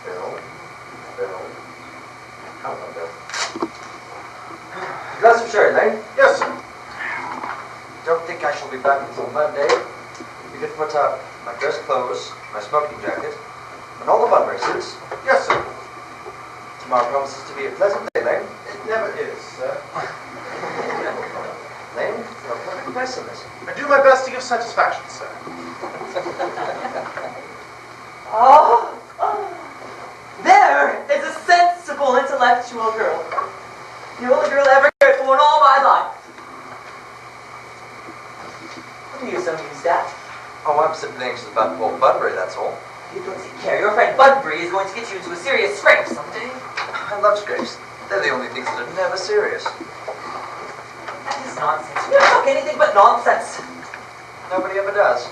[SPEAKER 1] Bill. Come on, Bill. A glass of sherry, Lane?
[SPEAKER 2] Yes, sir.
[SPEAKER 1] Don't think I shall be back until Monday. You can put up my dress clothes, my smoking jacket, and all the Bunbury suits.
[SPEAKER 2] Yes, sir.
[SPEAKER 1] Tomorrow promises to be a pleasant day, Lane.
[SPEAKER 2] It never is, sir.
[SPEAKER 1] Lane, you're a perfect pessimist.
[SPEAKER 2] I do my best to give satisfaction, sir.
[SPEAKER 3] Oh, there is a sensible, intellectual girl. The only girl I ever cared for in all my life. What are you so amused at?
[SPEAKER 1] Oh, I'm simply anxious about poor Bunbury, that's all.
[SPEAKER 3] You don't take care. Your friend Bunbury is going to get you into a serious scrape someday.
[SPEAKER 1] I love scrapes. They're the only things that are never serious.
[SPEAKER 3] That is nonsense. You don't talk anything but nonsense.
[SPEAKER 1] Nobody ever does.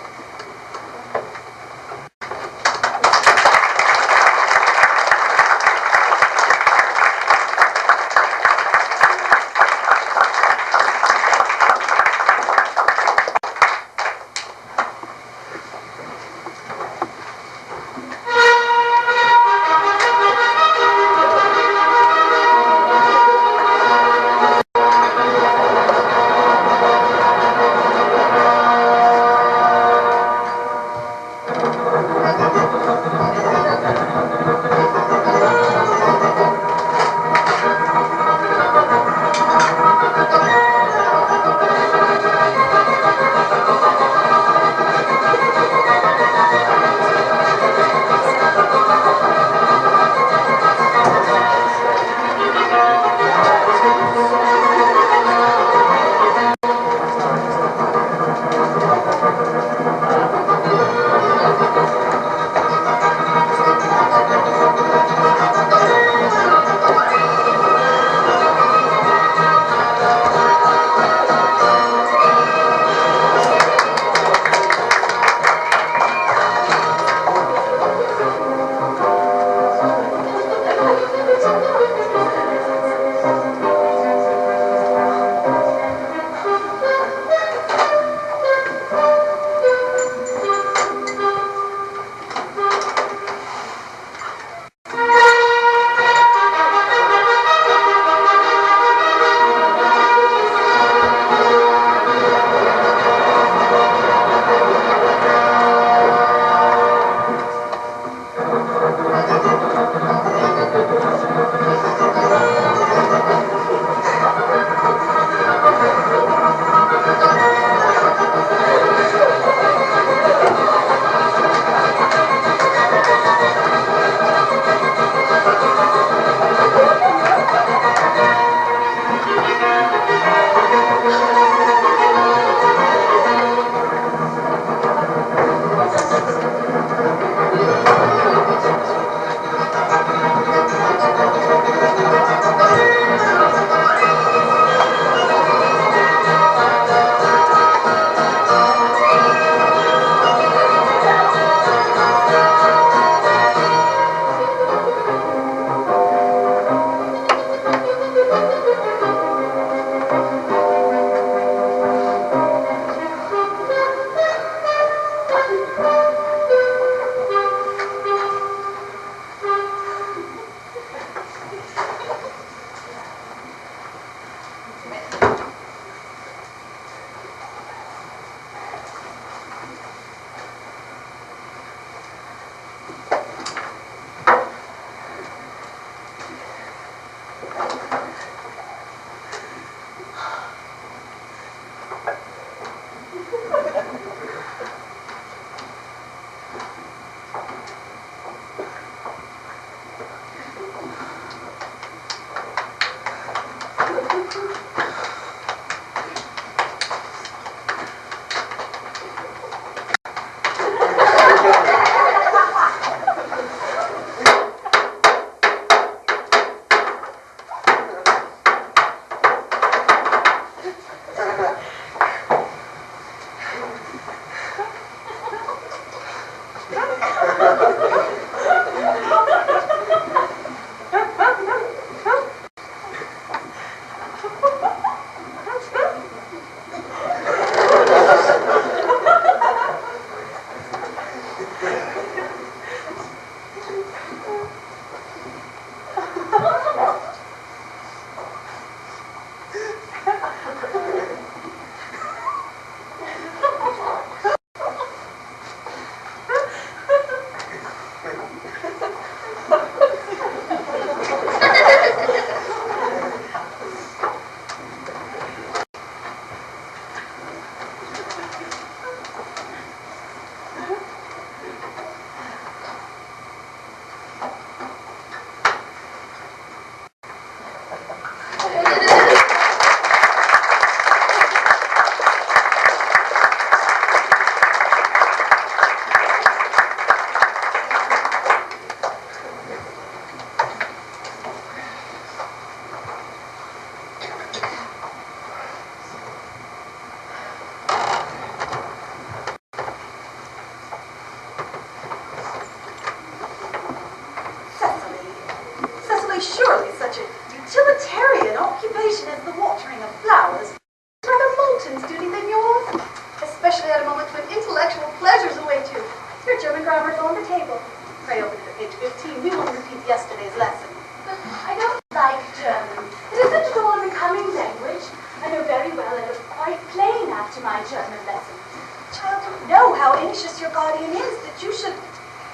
[SPEAKER 6] tenacious your guardian is, that you should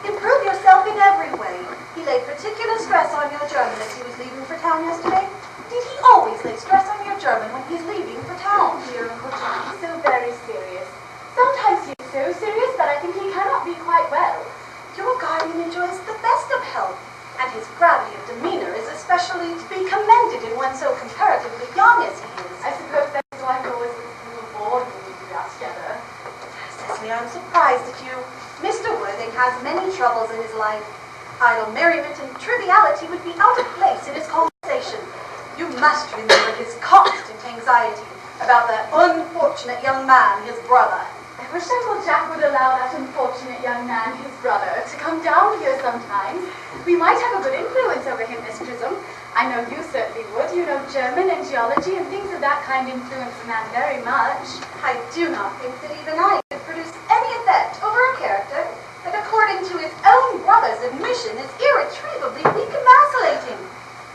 [SPEAKER 6] improve yourself in every way. He laid particular stress on your German as he was leaving for town yesterday. Did he always lay stress on your German when he's leaving for town?
[SPEAKER 5] Dear Uncle John, he's so very serious. Sometimes he is so serious that I think he cannot be quite well.
[SPEAKER 6] Your guardian enjoys the best of health, and his gravity of demeanor is especially to be commended in one so comparatively young as he is.
[SPEAKER 5] I suppose that is why he always looks a little bored when we do that together.
[SPEAKER 6] Cecily, I'm surprised at you. Mr. Worthing has many troubles in his life. Idle merriment and triviality would be out of place in his conversation. You must remember his constant anxiety about that unfortunate young man, his brother.
[SPEAKER 5] I wish Uncle Jack would allow that unfortunate young man, his brother, to come down here sometimes. We might have a good influence over him, Miss Prism. I know you certainly would. You know German and geology and things of that kind influence a man very much.
[SPEAKER 6] I do not think that even I could produce any effect over a character that, according to his own brother's admission, is irretrievably weak and vacillating.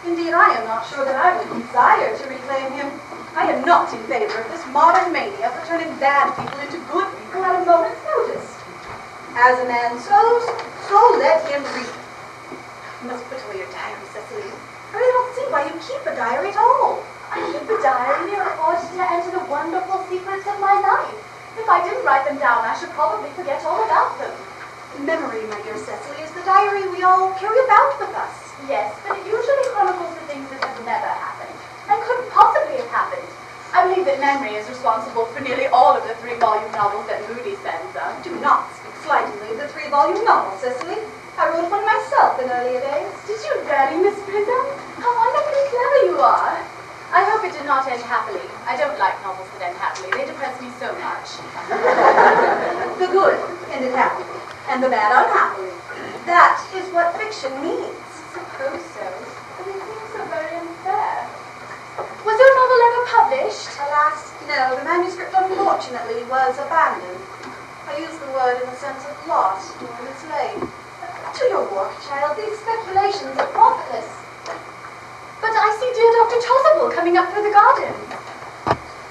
[SPEAKER 6] Indeed, I am not sure that I would desire to reclaim him. I am not in favor of this modern mania for turning bad people into good people at a moment's notice. As a man sows, so let him reap. You must put away your diary, Cecily. I really don't see why you keep a diary at all.
[SPEAKER 5] I keep a diary in order to enter the wonderful secrets of my life. If I didn't write them down, I should probably forget all about them.
[SPEAKER 6] Memory, my dear Cecily, is the diary we all carry about with us.
[SPEAKER 5] Yes, but it usually chronicles the things that have never happened, and couldn't possibly have happened. I believe that memory is responsible for nearly all of the 3-volume novels that Moody sends us.
[SPEAKER 6] Do not speak slightingly of the 3-volume novel, Cecily. I wrote one myself in earlier days.
[SPEAKER 5] Did you really, Miss Prism? How wonderfully clever you are. I hope it did not end happily. I don't like novels that end happily. They depress me so much.
[SPEAKER 6] The good ended happily, and the bad unhappily. That is what fiction means.
[SPEAKER 5] I suppose so. But it seems so very unfair. Was your novel ever published?
[SPEAKER 6] Alas, no. The manuscript, unfortunately, was abandoned. I use the word in the sense of lost or mislaid. To your work, child, these speculations are profitless.
[SPEAKER 5] But I see dear Dr. Chasuble coming up through the garden.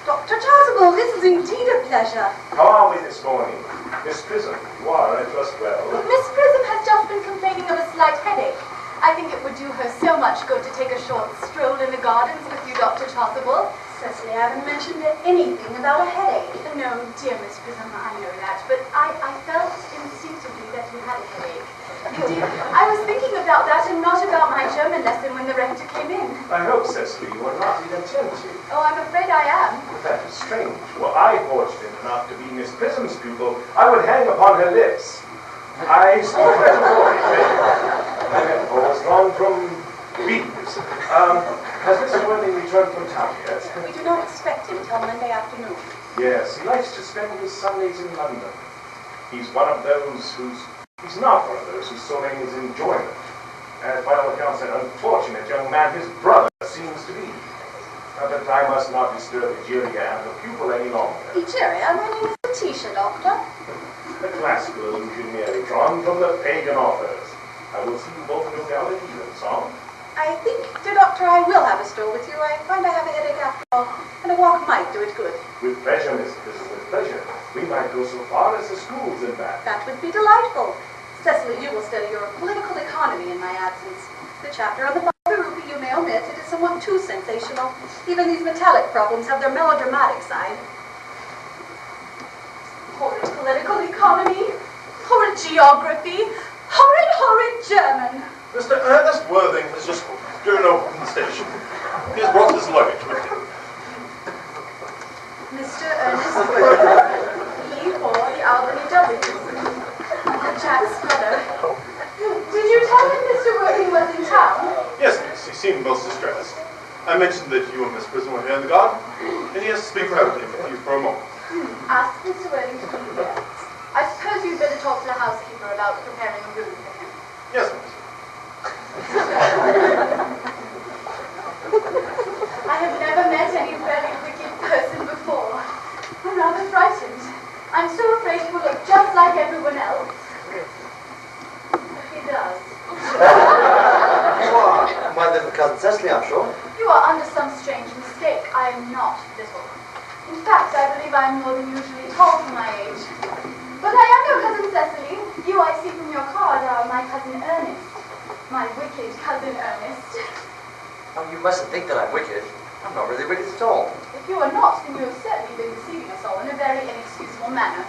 [SPEAKER 6] Dr. Chasuble, this is indeed a pleasure.
[SPEAKER 7] How are we this morning? Miss Prism, you are, I trust, well.
[SPEAKER 5] Miss Prism has just been complaining of a slight headache. I think it would do her so much good to take a short stroll in the gardens with you, Dr. Chasuble.
[SPEAKER 6] Cecily, I haven't mentioned anything about a headache.
[SPEAKER 5] No, dear Miss Prism, I know that, but I felt instinctively that you had a headache. Indeed, I was thinking about that and not about my German lesson when the rector came in.
[SPEAKER 7] I hope, Cecily, you are not inattentive.
[SPEAKER 5] Oh, I'm afraid I am.
[SPEAKER 7] That is strange. Were I fortunate enough to be Miss Prism's pupil, I would hang upon her lips. I speak metaphorically. Metaphors drawn from bees. Has Mr. Worthing returned from town yet?
[SPEAKER 6] We do not expect him till Monday afternoon.
[SPEAKER 7] Yes, he likes to spend his Sundays in London. He's not one of those whose sole aim is enjoyment. And by all accounts, an unfortunate young man his brother seems to be. But I must not disturb Egeria and the pupil any longer.
[SPEAKER 6] Egeria, my name is Letitia, Doctor.
[SPEAKER 7] A classical allusion merely drawn from the pagan authors. I will see you both no doubt at evensong.
[SPEAKER 6] I think, dear Doctor, I will have a stroll with you. I find I have a headache after all, and a walk might do it good.
[SPEAKER 7] With pleasure, Miss Prism, with pleasure. We might go so far as the schools and back.
[SPEAKER 6] That would be delightful. Cecily, you will study your political economy in my absence. The chapter on the rupee you may omit. It is somewhat too sensational. Even these metallic problems have their melodramatic side.
[SPEAKER 5] Horrid political economy, horrid geography, horrid German.
[SPEAKER 2] Mr. Ernest Worthing has just driven over from the station. He has brought his luggage with him.
[SPEAKER 6] Mr. Ernest Worthing,
[SPEAKER 5] E4, the Albany W. Jack's brother. Did you tell him Mr. Worthing was in town?
[SPEAKER 2] Yes, miss, he seemed most distressed. I mentioned that you and Miss Prism were here in the garden, and he has to speak privately with you for a moment.
[SPEAKER 5] Ask Mr. Worthing to be here. I suppose you'd better talk to the housekeeper about preparing a room for him.
[SPEAKER 2] Yes, miss.
[SPEAKER 5] I have never met any very wicked person before. I'm rather frightened. I'm so afraid he will look just like everyone else. He does.
[SPEAKER 1] You are my little cousin Cecily, I'm sure.
[SPEAKER 5] You are under some strange mistake. I am not little. In fact, I believe I am more than usually tall for my age. But I am your cousin Cecily. You, I see from your card, are my cousin Ernest. My wicked cousin Ernest.
[SPEAKER 1] Oh, you mustn't think that I'm wicked. I'm not really wicked at all.
[SPEAKER 5] If you are not, then you have certainly been deceiving us all in a very inexcusable manner.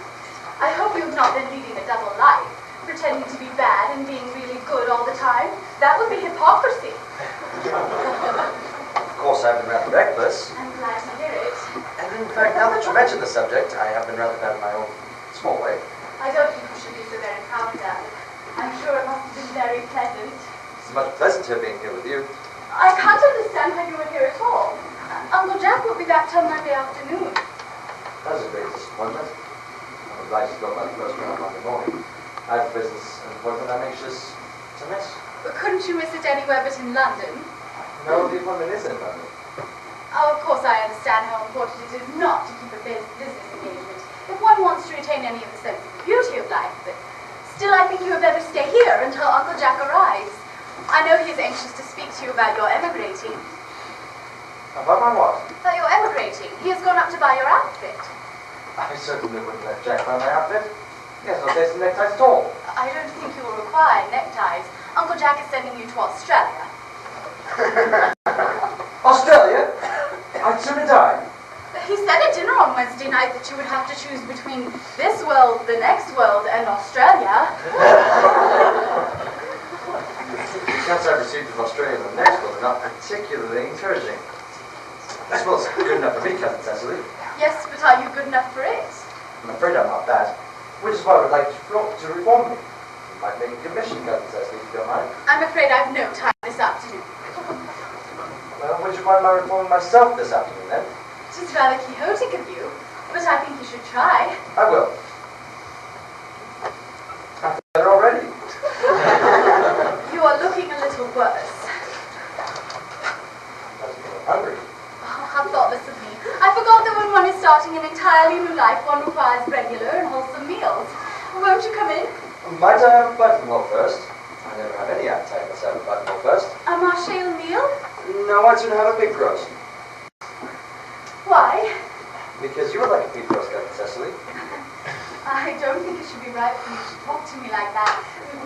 [SPEAKER 5] I hope you have not been leading a double life, pretending to be bad and being really good all the time. That would be hypocrisy.
[SPEAKER 1] Of course, I've been rather reckless.
[SPEAKER 5] I'm glad to hear it.
[SPEAKER 1] And in fact, now that you mention the subject, I have been rather bad in my own small way.
[SPEAKER 5] I don't think you should be so very proud of that. I'm sure it must have been very pleasant.
[SPEAKER 1] It's much pleasanter being here with you.
[SPEAKER 5] I can't understand how you were here at all. Uncle Jack will be back till Monday afternoon.
[SPEAKER 1] That was a great disappointment. I'm obliged to go by the first train on Monday morning. I have business an appointment I'm anxious to miss.
[SPEAKER 5] But couldn't you miss it anywhere but in London?
[SPEAKER 1] No, the appointment is in London.
[SPEAKER 5] Oh, of course I understand how important it is not to keep a business engagement if one wants to retain any of the sense of the beauty of life, but still I think you had better stay here until Uncle Jack arrives. I know he is anxious to speak to you about your emigrating.
[SPEAKER 1] About my what?
[SPEAKER 5] About your emigrating. He has gone up to buy your outfit.
[SPEAKER 1] I certainly wouldn't let Jack buy my outfit. He has no taste in neckties at all.
[SPEAKER 5] I don't think you will require neckties. Uncle Jack is sending you to Australia.
[SPEAKER 1] Australia? I'd sooner die.
[SPEAKER 5] He said at dinner on Wednesday night that you would have to choose between this world, the next world, and Australia.
[SPEAKER 1] The accounts I've received of Australia and the next world are not particularly encouraging. This world's good enough for me, Cousin Cecily.
[SPEAKER 5] Yes, but are you good enough for it?
[SPEAKER 1] I'm afraid I'm not that. Which is why I would like to reform me. You might make a commission, Cousin Cecily, if you don't mind.
[SPEAKER 5] I'm afraid I've no time this afternoon.
[SPEAKER 1] Well, would you mind my reforming myself this afternoon, then?
[SPEAKER 5] It is rather quixotic of you, but I think you should try.
[SPEAKER 1] I will. I'm better already.
[SPEAKER 5] You are looking a little worse.
[SPEAKER 1] I'm hungry.
[SPEAKER 5] Oh, how thoughtless of me. I forgot that when one is starting an entirely new life, one requires regular and wholesome meals. Won't you come in?
[SPEAKER 1] Might I have a buttonhole first? I never have any appetite unless I have a buttonhole first.
[SPEAKER 5] A marché meal?
[SPEAKER 1] No, I'd sooner have a pig roast.
[SPEAKER 5] Why?
[SPEAKER 1] Because you would like a pig roast, Cousin Cecily.
[SPEAKER 5] I don't think it should be right for you to talk to me like that.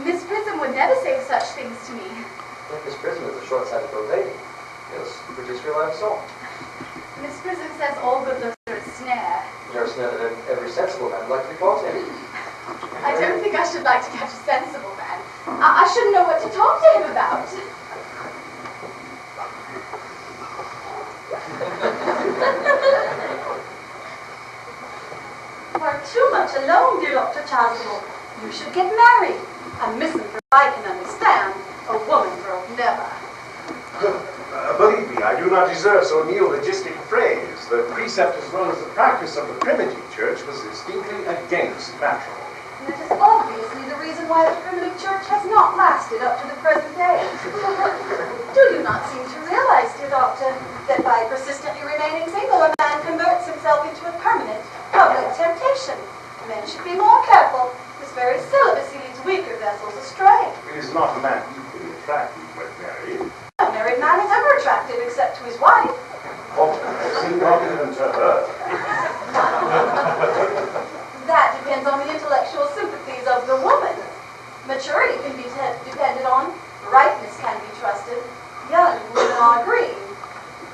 [SPEAKER 5] Miss Prism would never say such things to me.
[SPEAKER 1] Miss Prism is a short-sighted old lady. Yes, produce real life soul.
[SPEAKER 5] Miss Prism says all good looks are a snare.
[SPEAKER 1] You're a snare that every sensible man would like to be caught in.
[SPEAKER 5] I don't think I should like to catch a sensible man. I shouldn't know what to talk to him about.
[SPEAKER 6] You are too much alone, dear Dr. Chasuble. You should get married. A misanthrope I can understand. A woman-thrope never.
[SPEAKER 7] Believe me, I do not deserve so neologistic a phrase. The precept as well as the practice of the primitive church was distinctly against matrimony.
[SPEAKER 6] And it is obviously the reason why the primitive church has not lasted up to the present day. Do you not seem to realize, dear doctor, that by persistently remaining single, a man converts himself into a permanent public temptation? Men should be more careful. This very celibacy leads weaker vessels astray.
[SPEAKER 7] Is not a man equally attractive when married?
[SPEAKER 6] A married man is ever attractive except to his wife.
[SPEAKER 7] Oh, not even to her.
[SPEAKER 6] That depends on the intellectual sympathies of the woman. Maturity can be depended on. Ripeness can be trusted. Young women are green.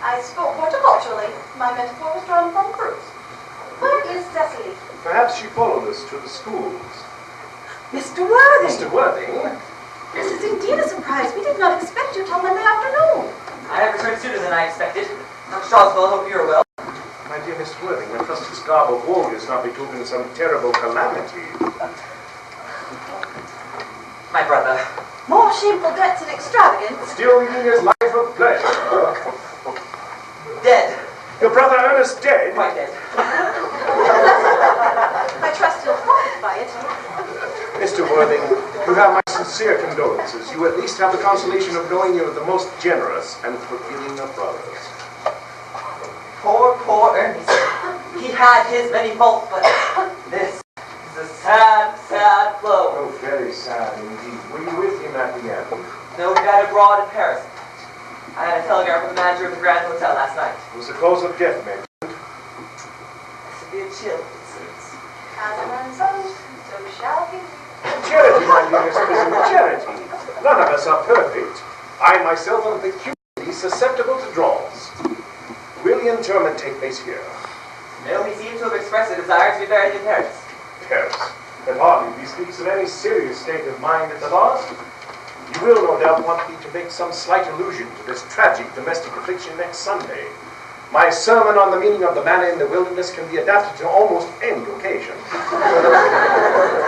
[SPEAKER 6] I spoke horticulturally. My metaphor was drawn from fruit. Where is Cecily?
[SPEAKER 7] Perhaps she followed us to the schools.
[SPEAKER 6] Mr. Worthing!
[SPEAKER 7] Mr. Worthing?
[SPEAKER 6] This is indeed a surprise. We did not expect you till Monday afternoon.
[SPEAKER 3] I have returned sooner than I expected. Dr. Straswell, I hope you are well.
[SPEAKER 7] My dear Mr. Worthing, I trust this garb of woe does not betoken some terrible calamity.
[SPEAKER 3] My brother.
[SPEAKER 6] More shameful debts and extravagance.
[SPEAKER 7] Still leading his life of pleasure.
[SPEAKER 3] Dead.
[SPEAKER 7] Your brother Ernest dead?
[SPEAKER 3] Quite dead.
[SPEAKER 6] I trust he'll profit by it.
[SPEAKER 7] Mr. Worthing, you have my sincere condolences. You at least have the consolation of knowing you are the most generous and forgiving of brothers.
[SPEAKER 3] Poor Ernest. He had his many faults, but this is a sad, sad blow.
[SPEAKER 7] Oh, very sad indeed. Were you with him at the end?
[SPEAKER 3] No, he died abroad in Paris. I had a telegram from the manager of the Grand Hotel last night.
[SPEAKER 7] Was the cause of death mentioned?
[SPEAKER 3] Severe chill, it seems.
[SPEAKER 6] As it runs out,
[SPEAKER 4] shall he?
[SPEAKER 7] Charity, my dearest cousin, charity. None of us are perfect. I myself am peculiarly susceptible to draws. Will the interment take place here?
[SPEAKER 3] No, he seems to have expressed a desire to be buried in Paris.
[SPEAKER 7] Paris. That hardly bespeaks of any serious state of mind at the last. You will no doubt want me to make some slight allusion to this tragic domestic affliction next Sunday. My sermon on the meaning of the manna in the wilderness can be adapted to almost any occasion.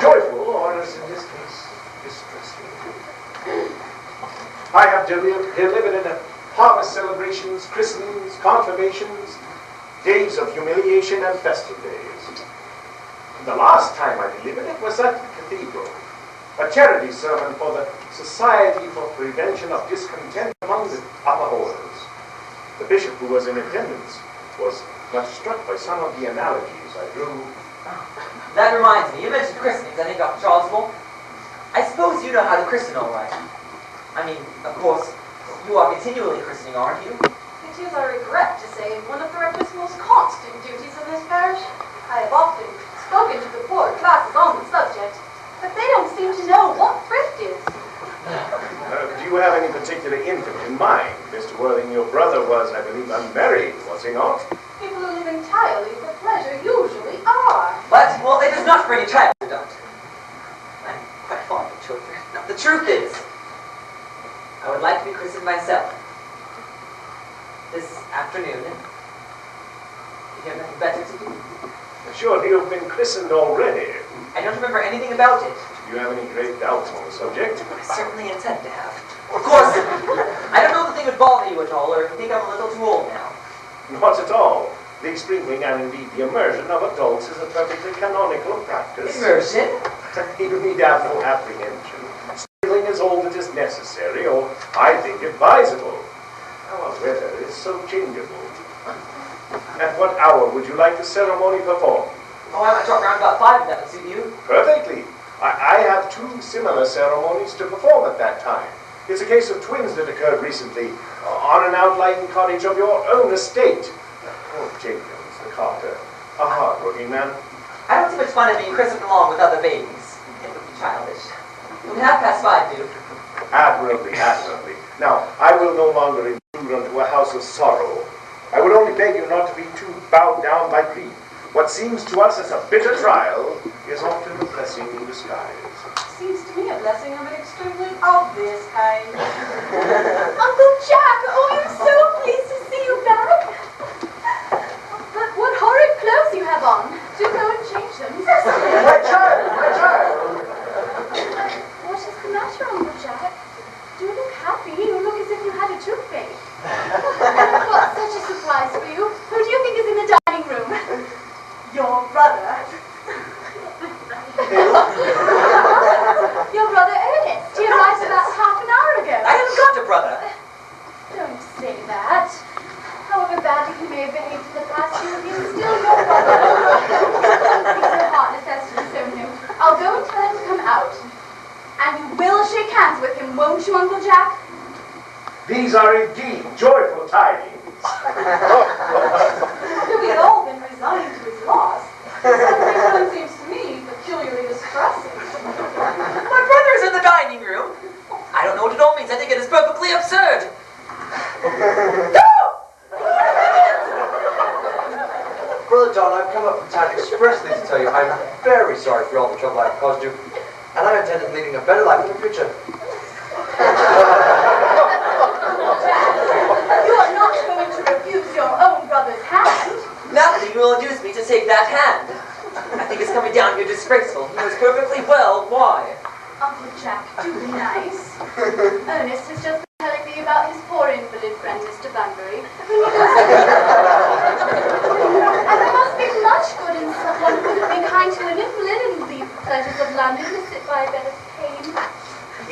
[SPEAKER 7] Joyful, or as in this case, distressing. I have delivered in harvest celebrations, christenings, confirmations, days of humiliation, and festive days. The last time I delivered it was at the cathedral, a charity sermon for the Society for Prevention of Discontent among the upper orders. The bishop who was in attendance was much struck by some of the analogies I drew.
[SPEAKER 3] That reminds me, you mentioned christenings, I think, Dr. Charlesville. I suppose you know how to christen all right. I mean, of course, you are continually christening, aren't you?
[SPEAKER 4] It is, I regret to say, one of the rector's most constant duties in this parish. I have often spoken to the poor classes on the subject, but they don't seem to know what thrift is.
[SPEAKER 7] Do you have any particular infant in mind? Mr. Worthing, your brother was, I believe, unmarried, was he not?
[SPEAKER 4] People who live entirely for pleasure usually are.
[SPEAKER 3] But, well, it does not bring a child, Doctor. I'm quite fond of children. No, the truth is, I would like to be christened myself. This afternoon. You have nothing better to do?
[SPEAKER 7] Surely you've been christened already.
[SPEAKER 3] I don't remember anything about it.
[SPEAKER 7] Do you have any great doubts on the subject?
[SPEAKER 3] I certainly intend to have. Of course, I don't know if the thing would bother you at all, or if you think I'm a little too old now.
[SPEAKER 7] Not at all. The sprinkling and indeed the immersion of adults is a perfectly canonical practice.
[SPEAKER 3] Immersion?
[SPEAKER 7] You need have no apprehension. Sprinkling is all that is necessary, or I think advisable. Our weather is so changeable. At what hour would you like the ceremony performed?
[SPEAKER 3] Oh, I might talk around about 5 if that would suit you.
[SPEAKER 7] Perfectly. I have 2 similar ceremonies to perform at that time. It's a case of twins that occurred recently on an outlying cottage of your own estate. Oh, Jenkins, the carter, a hard-working man.
[SPEAKER 3] I don't see much fun in being christened along with other babies. It would be childish. It would 5:30, do.
[SPEAKER 7] Admirably, admirably. Now, I will no longer intrude unto a house of sorrow. I would only beg you not to be too bowed down by grief. What seems to us as a bitter trial is often a blessing in disguise.
[SPEAKER 4] Seems to me a blessing of an extremely obvious kind.
[SPEAKER 5] Uncle Jack, oh, I'm so pleased to see you back.
[SPEAKER 4] But what horrid clothes you have on. Do go and change them.
[SPEAKER 7] My child, my child!
[SPEAKER 5] What is the matter, Uncle Jack?
[SPEAKER 4] You look happy. You look as if you had a toothache.
[SPEAKER 5] I've got such a surprise for you. Who do you think is in the dining room?
[SPEAKER 4] Your brother. Your brother Ernest. He arrived about half an hour ago.
[SPEAKER 3] I haven't got a brother.
[SPEAKER 4] Don't say that. However badly he may have behaved in the past, he is still your brother. He's so heartless as to disown him. I'll go and tell him to come out. And you will shake hands with him, won't you, Uncle Jack?
[SPEAKER 7] These are indeed joyful tidings.
[SPEAKER 4] We've all been resigned to his loss. Something one seems to me peculiarly distressing.
[SPEAKER 3] My brother's in the dining room. I don't know what it all means. I think it is perfectly absurd.
[SPEAKER 1] Brother John, I've come up from town expressly to tell you I'm very sorry for all the trouble I've caused you, and I intend on leading a better life in the future.
[SPEAKER 4] You are not going to refuse your own brother's hand.
[SPEAKER 3] Nothing will induce me to take that hand. I think it's coming down here disgraceful. He knows perfectly well why.
[SPEAKER 4] Uncle Jack, do be nice. Ernest has just been telling me about his poor invalid friend, Mr. Bunbury, whom he goes to and there must be much good in someone who would be kind to an invalid and leave the pleasures of London to sit by a bed of pain.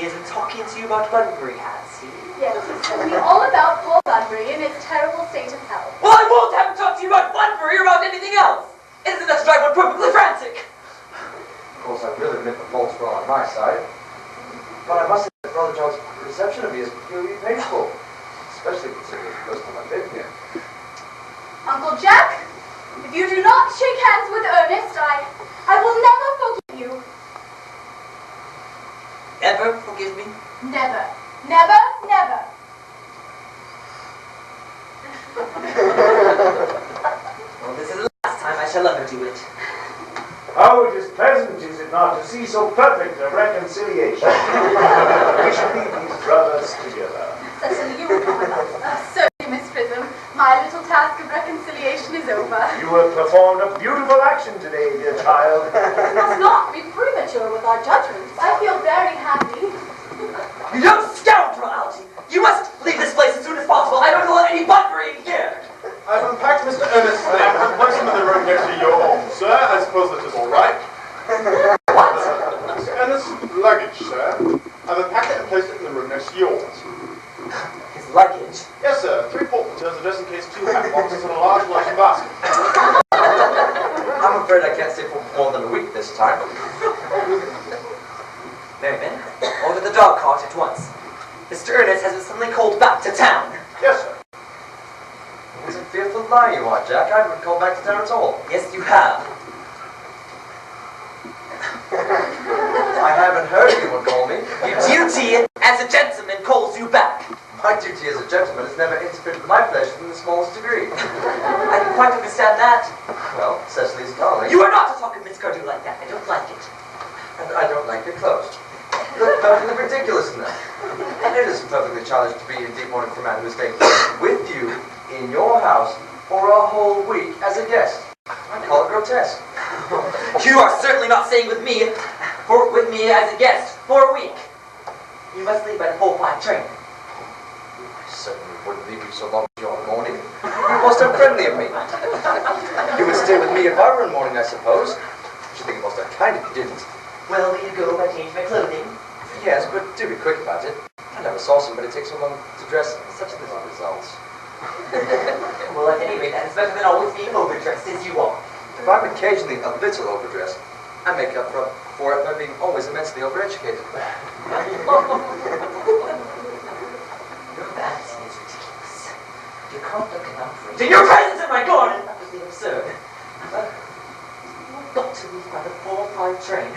[SPEAKER 3] He has been talking to you about Bunbury, has he?
[SPEAKER 4] Yes, he's told me all about poor Bunbury and his terrible state of health.
[SPEAKER 3] Well, I won't have him talk to you about Bunbury or about anything else. Isn't that to drive one perfectly frantic?
[SPEAKER 1] Of course, I really admit the faults were on my side, but I must say that Brother John's reception of me is peculiarly painful, especially considering the first time I've been here.
[SPEAKER 4] Uncle Jack, if you do not shake hands with Ernest, I will never forgive you.
[SPEAKER 3] ever forgive me?
[SPEAKER 6] Never, never, never.
[SPEAKER 3] Well, this is the last time I shall ever do it.
[SPEAKER 7] Oh, it is pleasant, is it not, to see so perfect a reconciliation? We should leave these brothers together.
[SPEAKER 6] Cecily, you certainly, Miss Prism. My little task of reconciliation is over.
[SPEAKER 7] You have performed a beautiful action today, dear child.
[SPEAKER 6] We must not be premature with our judgments. I feel very happy.
[SPEAKER 3] You scoundrel, Algy! You must leave this place as soon as possible. I don't want any buffering here.
[SPEAKER 2] I've unpacked Mr. Earnest's things and placed them in the room next to your own, sir. I suppose that is all right.
[SPEAKER 3] What?
[SPEAKER 2] Mr. Earnest's luggage, sir. I've unpacked it and placed it in the room next to yours.
[SPEAKER 3] His luggage?
[SPEAKER 2] Yes, sir. 3 portmanteaus, a just in case 2 hat boxes, and a large luncheon basket.
[SPEAKER 1] I'm afraid I can't stay for more than a week this time.
[SPEAKER 3] Merriman, order the dog cart at once. Mr. Earnest has been suddenly called back to town.
[SPEAKER 2] Yes, sir.
[SPEAKER 1] It's a fearful lie you are, Jack. I haven't called back to town at all.
[SPEAKER 3] Yes, you have.
[SPEAKER 1] I haven't heard anyone call me.
[SPEAKER 3] Your duty as a gentleman calls you back.
[SPEAKER 1] My duty as a gentleman has never interfered with my pleasures in the smallest degree.
[SPEAKER 3] I can quite understand that.
[SPEAKER 1] Well, Cecily's darling.
[SPEAKER 3] You are not to talk of Miss Cardew like that. I don't like it.
[SPEAKER 1] And I don't like your clothes. Look perfectly ridiculous in them. And it is perfectly childish to be in deep mourning for a man who is staying with you in your house for a whole week as a guest. I call it grotesque.
[SPEAKER 3] You are certainly not staying with me as a guest for a week. You must leave by the 4:05 train.
[SPEAKER 1] I certainly wouldn't leave you so long as you're in mourning. You most unfriendly of me. You would stay with me if I were in mourning, I suppose. I should think it most unkind if you didn't.
[SPEAKER 3] Well, will you go if I change my clothing?
[SPEAKER 1] Yes, but do be quick about it. I never saw somebody take so long to dress such little results.
[SPEAKER 3] Well, at any rate, that is better than always being overdressed as you are.
[SPEAKER 1] If I'm occasionally a little overdressed, I make up for it by being always immensely overeducated.
[SPEAKER 3] Your vanity is ridiculous. Your conduct and outrage, and your presence in my garden is utterly absurd. You've got to leave by the 4:05 train.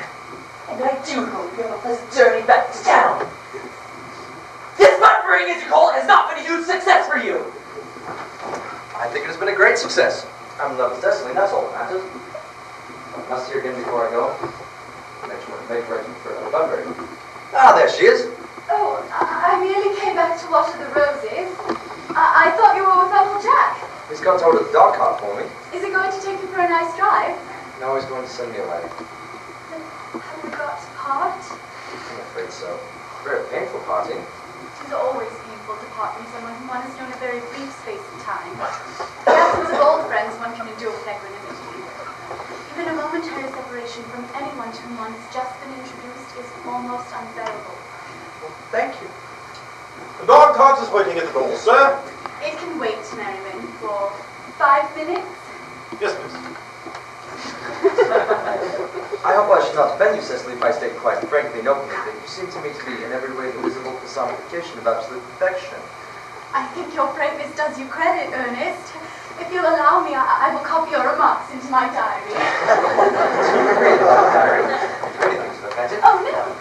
[SPEAKER 3] And I do hope you have a pleasant journey back to town. This buffering, as you call it, has not been a huge success for you.
[SPEAKER 1] I think it has been a great success. I'm in love with Cecily, that's all that matters. I must see her again before I go. Make arrangements for another fundraiser. Ah, there she is.
[SPEAKER 6] Oh, I merely came back to water the roses. I thought you were with Uncle Jack.
[SPEAKER 1] He's gone to order the dog cart for me.
[SPEAKER 6] Is he going to take you for a nice drive?
[SPEAKER 1] Now he's going to send me away.
[SPEAKER 6] Then have we got to part?
[SPEAKER 1] I'm afraid so. Very painful parting.
[SPEAKER 6] It is always painful to part from someone whom one has known a very brief space of time. The absence of old friends one can endure with equanimity. Even a momentary separation from anyone to whom one has just been introduced is almost unbearable.
[SPEAKER 1] Well, thank you.
[SPEAKER 2] The dog cart is waiting at the door, sir.
[SPEAKER 6] It can wait, Merriman, for 5 minutes.
[SPEAKER 2] Yes, miss.
[SPEAKER 1] I hope I should not offend you, Cecily, if I state quite frankly and openly that you seem to me to be in every way the visible personification of absolute perfection.
[SPEAKER 6] I think your frankness does you credit, Ernest. If you'll allow me, I will copy your remarks into my diary.
[SPEAKER 1] Read about diary. Anything to look at it.
[SPEAKER 6] Oh, no.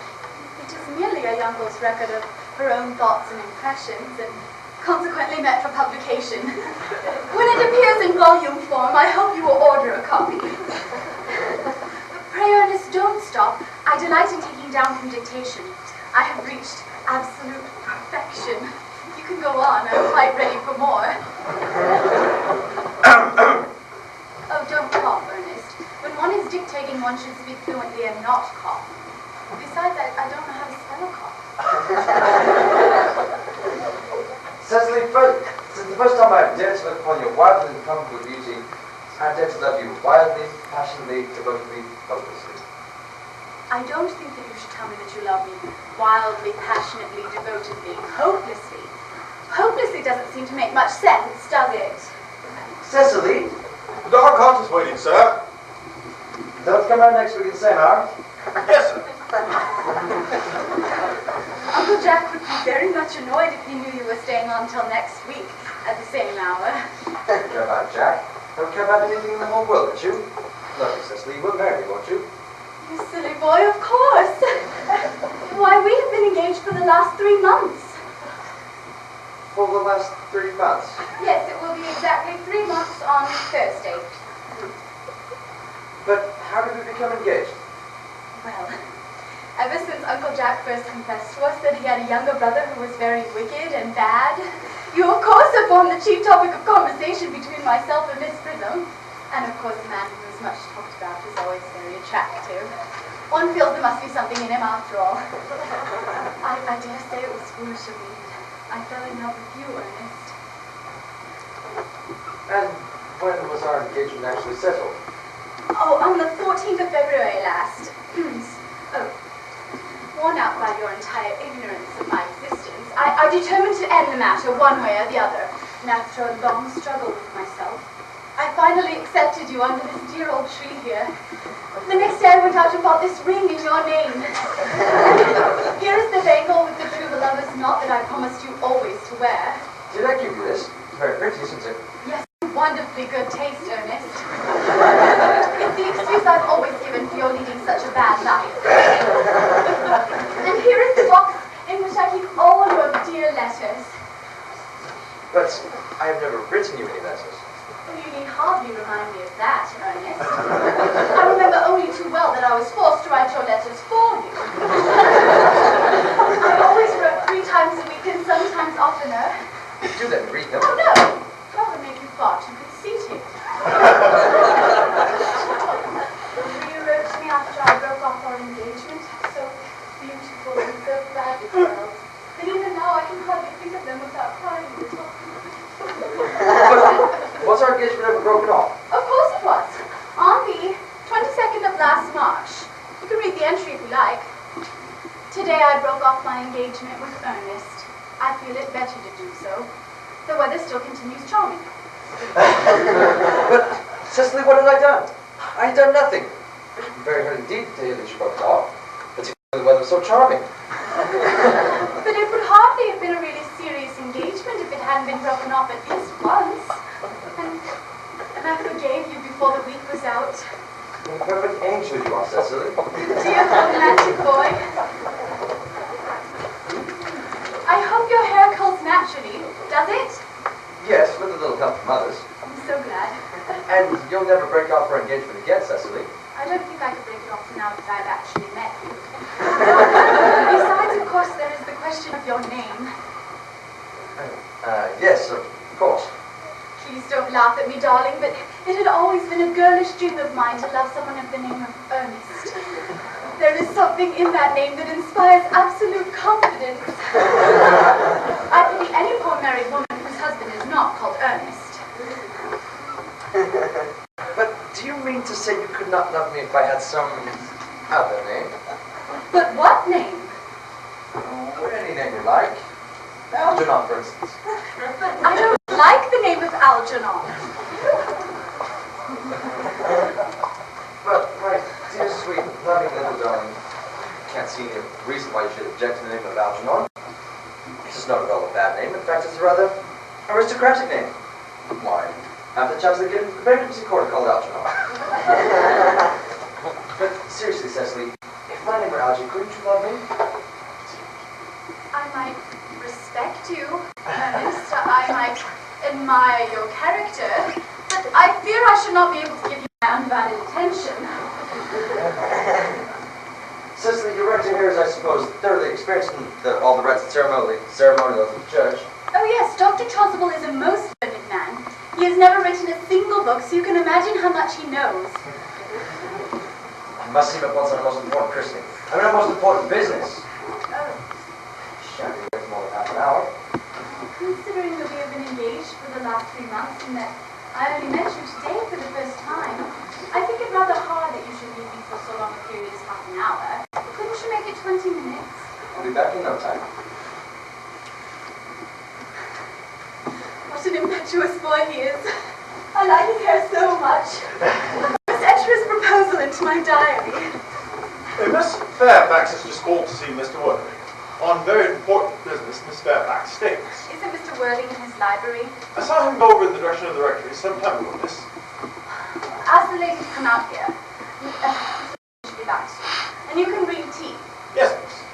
[SPEAKER 6] It is merely a young girl's record of her own thoughts and impressions, and consequently meant for publication. When it appears in volume form, I hope you will order a copy. Pray, Ernest, don't stop. I delight in taking down from dictation. I have reached absolute perfection. You can go on. I'm quite ready for more. Oh, don't cough, Ernest. When one is dictating, one should speak fluently and not cough. Besides, I don't know how to spell a cough.
[SPEAKER 1] Cecily, since the first time I've dared to look upon your wildly incomparable beauty, I've dared to love you wildly, passionately, devotedly, hopelessly.
[SPEAKER 6] I don't think that you should tell me that you love me wildly, passionately, devotedly, hopelessly. Hopelessly doesn't seem to make much sense, does it?
[SPEAKER 1] Cecily,
[SPEAKER 2] The dog cart is waiting, sir.
[SPEAKER 1] don't come around next week at the same hour.
[SPEAKER 2] Yes, sir.
[SPEAKER 6] Uncle Jack would be very much annoyed if he knew you were staying on till next week at the same hour.
[SPEAKER 1] Don't care about Jack. Don't care about anything in the whole world, don't you? Love you, Cecily. You will marry me, won't you?
[SPEAKER 6] You silly boy, of course. Why, we 3 months.
[SPEAKER 1] For the last 3 months.
[SPEAKER 6] Yes, it will be exactly 3 months on Thursday.
[SPEAKER 1] But how did we become engaged?
[SPEAKER 6] Well, ever since Uncle Jack first confessed to us that he had a younger brother who was very wicked and bad, you of course have formed the chief topic of conversation between myself and Miss Prism. And of course the man who is much talked about is always very attractive. One feels there must be something in him after all. I dare say it was foolish of me. I fell in love with you, Ernest.
[SPEAKER 1] And when was our engagement actually settled?
[SPEAKER 6] Oh, on the 14th of February last. Oh, worn out by your entire ignorance of my existence, I determined to end the matter one way or the other. And after a long struggle with myself, I finally accepted you under this dear old tree here. The next day I went out and bought this ring in your name. Here is the bangle with the true lover's knot that I promised you always to wear.
[SPEAKER 1] Did I give you this? It's very pretty, isn't it?
[SPEAKER 6] Yes, wonderfully good taste, Ernest. It's the excuse I've always given for your leading such a bad life. And here is the box in which I keep all your dear letters.
[SPEAKER 1] But I have never written you any letters.
[SPEAKER 6] You need hardly remind me of that, Ernest. I remember only too well that I was forced to write your letters for you. I always wrote 3 times a week and sometimes oftener.
[SPEAKER 1] Do then read them.
[SPEAKER 6] Oh no, that would make you far too conceited. You wrote to me after I broke off our engagement, so beautiful and so glad it felt. And even now I can hardly think of them without crying a little.
[SPEAKER 1] Was our engagement ever broken off?
[SPEAKER 6] Of course it was. On the 22nd of last March. You can read the entry if you like. Today I broke off my engagement with Ernest. I feel it better to do so. The weather still continues charming.
[SPEAKER 1] But, Cecily, what had I done? I had done nothing. Very hurt indeed to hear that you broke it off. Particularly the weather was so charming.
[SPEAKER 6] But it would hardly have been a really serious engagement if it hadn't been broken off at least once. And I forgave you before the week was out.
[SPEAKER 1] What a perfect angel you are, Cecily.
[SPEAKER 6] Dear romantic boy. I hope your hair curls naturally, does it?
[SPEAKER 1] Yes, with a little help from others.
[SPEAKER 6] I'm so glad.
[SPEAKER 1] And you'll never break off our engagement again, Cecily.
[SPEAKER 6] I don't think I could break it off now that I've actually met you. Besides, of course, there is the question of your name.
[SPEAKER 1] Yes, of course.
[SPEAKER 6] Please don't laugh at me, darling, but it had always been a girlish dream of mine to love someone of the name of Earnest. There is something in that name that inspires absolute confidence. I pity any poor married woman whose husband is not called Earnest.
[SPEAKER 1] But do you mean to say you could not love me if I had some other name?
[SPEAKER 6] But what name?
[SPEAKER 1] Or any name you like. Algernon, for instance.
[SPEAKER 6] But I don't like the name of Algernon.
[SPEAKER 1] But, my dear, sweet, loving little darling, I can't see any reason why you should object to the name of Algernon. It is not at all a bad name. In fact, it's a rather aristocratic name. Why? Half the chaps that get into the bankruptcy court are called Algernon. But seriously, Cecily, if my name were Algie, couldn't you love me?
[SPEAKER 6] I might respect you, Ernest. I might admire your character, but I fear I should not be able to give you my undivided attention.
[SPEAKER 1] Cecily, your rector here is, I suppose, thoroughly experienced in all the rites and ceremonials of the church.
[SPEAKER 6] Oh yes, Dr. Chasuble is a most learned man. He has never written a single book, so you can imagine how much he knows.
[SPEAKER 1] I must seem at once our most important christening. I mean, our most important business.
[SPEAKER 6] Oh,
[SPEAKER 1] Shan't be waiting more than half an hour.
[SPEAKER 6] considering that we have been engaged for the last 3 months and that I only met you today for the first time, I think it rather hard that you should leave me for so long a period as half an hour. Couldn't you make it 20 minutes?
[SPEAKER 1] I'll be back in no time.
[SPEAKER 6] What an impetuous boy he is. I like his hair so much. I must enter his proposal into my diary.
[SPEAKER 2] Miss Fairfax has just called to see Mr. Worthing. On very important business, Miss Fairfax states.
[SPEAKER 6] Isn't Mr. Worthing in his library?
[SPEAKER 2] I saw him go over in the direction of the rectory some time ago, miss.
[SPEAKER 6] Ask the lady to come out here. Should be back soon. And you can bring tea.
[SPEAKER 2] Yes, miss.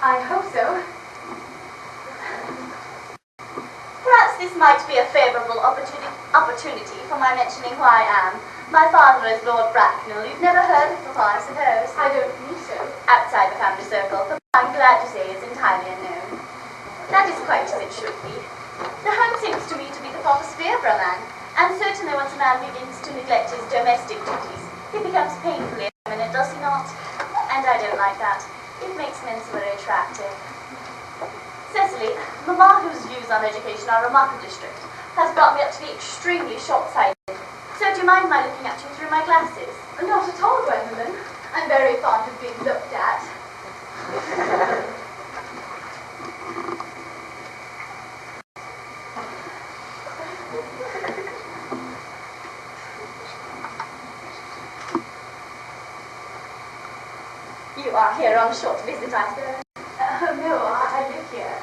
[SPEAKER 6] I hope so.
[SPEAKER 5] Perhaps this might be a favourable opportunity for my mentioning who I am. My father is Lord Bracknell. You've never heard of Papa, I suppose?
[SPEAKER 6] I don't think so.
[SPEAKER 5] Outside the family circle, Papa, I'm glad to say, is entirely unknown. That is quite as it should be. The home seems to me to be the proper sphere for a man, and certainly once a man begins to neglect his domestic duties, he becomes painfully effeminate, does he not? And I don't like that. It makes men so very attractive. Cecily, Mamma, whose views on education are remarkably strict, has brought me up to be extremely short-sighted. So do you mind my looking at you through my glasses?
[SPEAKER 6] Not at all, Gwendolyn. I'm very fond of being looked at.
[SPEAKER 5] You are here on a short visit, I suppose.
[SPEAKER 6] Oh, no, I live here.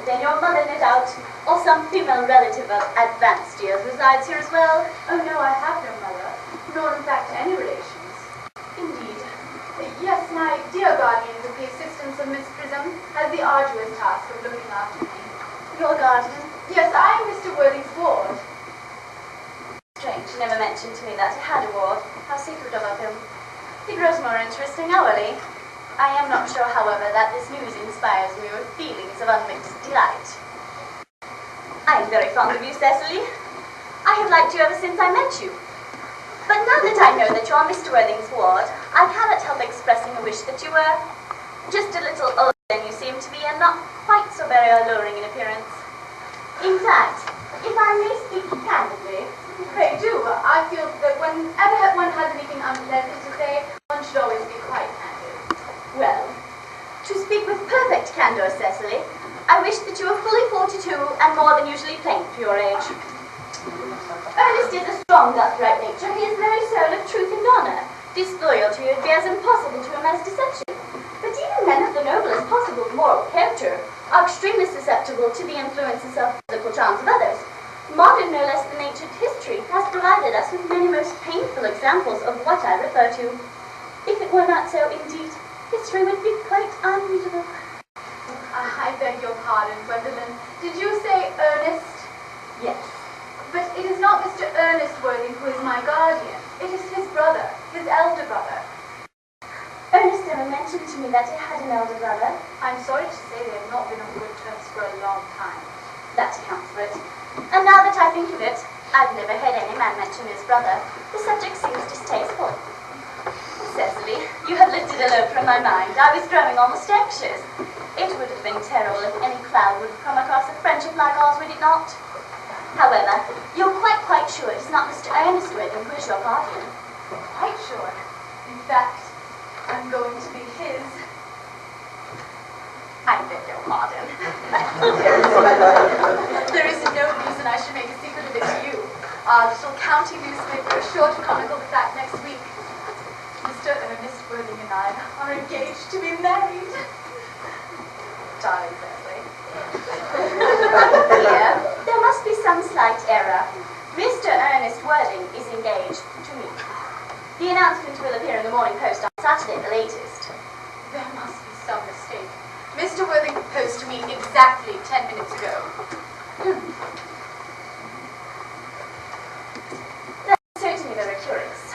[SPEAKER 5] Then your mother, no doubt, or some female relative of advanced years resides here as well?
[SPEAKER 6] Oh, no, I have no mother, nor in fact any relations.
[SPEAKER 5] Indeed.
[SPEAKER 6] Yes, my dear guardian, with the assistance of Miss Prism, has the arduous task of looking after me.
[SPEAKER 5] Your guardian?
[SPEAKER 6] Yes, I am Mr. Worthing's ward.
[SPEAKER 5] Strange, you never mentioned to me that he had a ward. How secretive of him. He grows more interesting hourly. I am not sure, however, that this news inspires me with feelings of unmixed delight. I am very fond of you, Cecily. I have liked you ever since I met you. But now that I know that you are Mr. Worthing's ward, I cannot help expressing a wish that you were just a little older than you seem to be and not quite so very alluring in appearance. In fact, if I may speak candidly,
[SPEAKER 6] Pray do. I feel that whenever one has anything unpleasant to say, one should always be quite candid.
[SPEAKER 5] well, to speak with perfect candour, Cecily, I wish that you were fully 42 and more than usually plain for your age. Ernest is a strong, upright nature. He is the very soul of truth and honour. Disloyalty would be as impossible to him as deception. But even men of the noblest possible moral character are extremely susceptible to the influences of physical charms of others. Modern, no less than ancient history has provided us with many most painful examples of what I refer to. If it were not so, indeed, history would be quite unreadable.
[SPEAKER 6] I beg your pardon, Gwendolyn. Did you say Ernest?
[SPEAKER 5] Yes.
[SPEAKER 6] But it is not Mr. Ernest Worthing who is my guardian. It is his brother, his elder brother.
[SPEAKER 5] Ernest never mentioned to me that he had an elder brother.
[SPEAKER 6] I'm sorry to say they have not been on good terms for a long time.
[SPEAKER 5] That accounts for it. And now that I think of it, I've never heard any man mention his brother. The subject seems distasteful. Cecily, you have lifted a load from my mind. I was growing almost anxious. It would have been terrible if any cloud would have come across a friendship like ours, would it not? However, you're quite sure it is not Mr. Earnest Worthing who is your guardian?
[SPEAKER 6] Quite sure. In fact, I'm going to be his.
[SPEAKER 5] I beg your pardon.
[SPEAKER 6] There is no reason I should make a secret of it to you. Our little county newspaper is sure to chronicle the fact next week. Mr. Ernest Worthing and I are engaged to be married. Darling Cecily.
[SPEAKER 5] Dear, there must be some slight error. Mr. Ernest Worthing is engaged to me. The announcement will appear in the Morning Post on Saturday, the latest.
[SPEAKER 6] There must be some mistake. Mr. Worthing proposed to me exactly 10 minutes ago.
[SPEAKER 5] That's certainly very curious.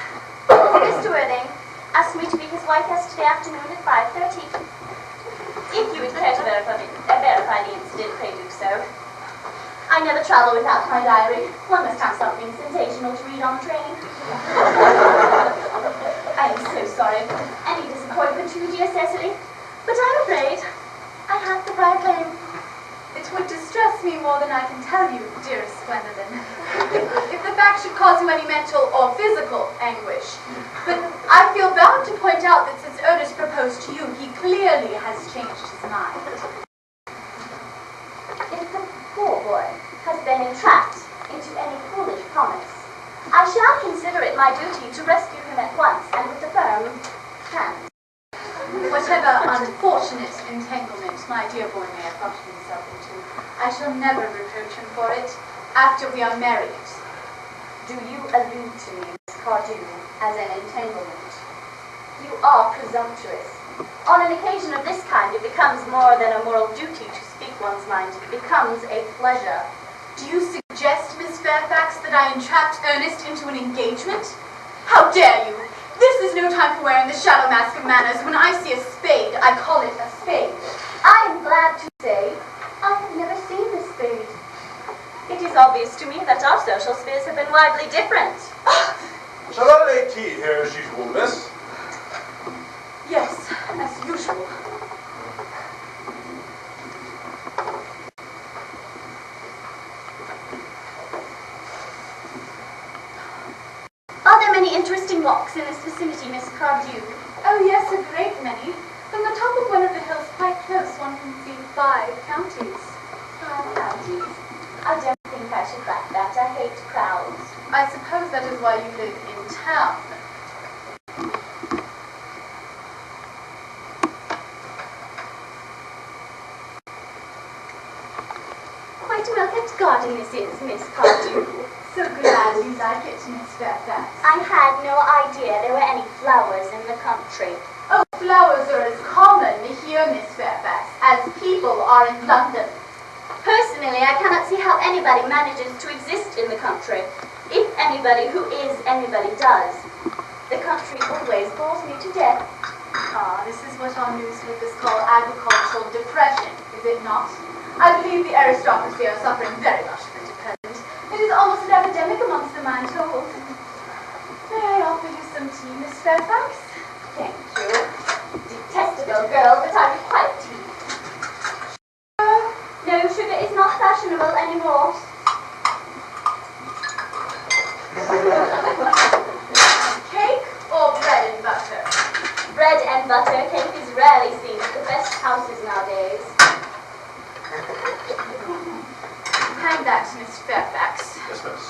[SPEAKER 5] Mr. Worthing asked me to be his wife yesterday afternoon at 5:30. If you would care to verify the incident, pray do so. I never travel without my diary. One must have something sensational to read on the train. I am so sorry for any disappointment to you, dear Cecily, but I'm afraid I have the prior claim.
[SPEAKER 6] It would distress me more than I can tell you, dearest Gwendolyn, if the fact should cause you any mental or physical anguish. But I feel bound to point out that since Ernest proposed to you, he clearly has changed his mind.
[SPEAKER 5] If the poor boy has been entrapped into any foolish promise, I shall consider it my duty to rescue him at once and with a firm hand.
[SPEAKER 6] Whatever unfortunate entanglement my dear boy may have gotten himself into, I shall never reproach him for it after we are married.
[SPEAKER 5] Do you allude to me, Miss Cardew, as an entanglement? You are presumptuous. On an occasion of this kind, it becomes becomes more than a moral duty to speak one's mind. It becomes a pleasure.
[SPEAKER 8] Do you suggest, Miss Fairfax, that I entrapped Ernest into an engagement? How dare you! This is no time for wearing the shallow mask of manners. When I see a spade, I call it a spade.
[SPEAKER 5] I am glad to say I have never seen this spade. It is obvious to me that our social spheres have been widely different.
[SPEAKER 2] Shall I lay tea here as usual, miss?
[SPEAKER 8] Yes, as usual.
[SPEAKER 5] Are there many interesting walks in this vicinity, Miss Cardew?
[SPEAKER 8] Oh yes, a great many. From the top of one of the hills quite close, one can see 5 counties.
[SPEAKER 5] 5 counties. I don't think I should like that. I hate crowds.
[SPEAKER 8] I suppose that is why you live in town.
[SPEAKER 5] Quite a well-kept garden this is, Miss Cardew.
[SPEAKER 8] So glad you like it, Miss Fairfax.
[SPEAKER 5] I had no idea there were any flowers in the country.
[SPEAKER 8] Oh, flowers are as common here, Miss Fairfax, as people are in London.
[SPEAKER 5] Personally, I cannot see how anybody manages to exist in the country. If anybody who is anybody does. The country always bores me to death.
[SPEAKER 8] Ah, this is what our newspapers call agricultural depression, is it not? I believe the aristocracy are suffering very much from it at present. It is almost an epidemic amongst them, I'm told. May I offer you some tea, Miss Fairfax?
[SPEAKER 5] Thank you. Detestable girl, but I require tea. No, sugar is not fashionable anymore.
[SPEAKER 8] Cake or bread and butter?
[SPEAKER 5] Bread and butter cake is rarely seen at the best houses nowadays.
[SPEAKER 8] Hand that to Miss Fairfax.
[SPEAKER 2] Yes, miss.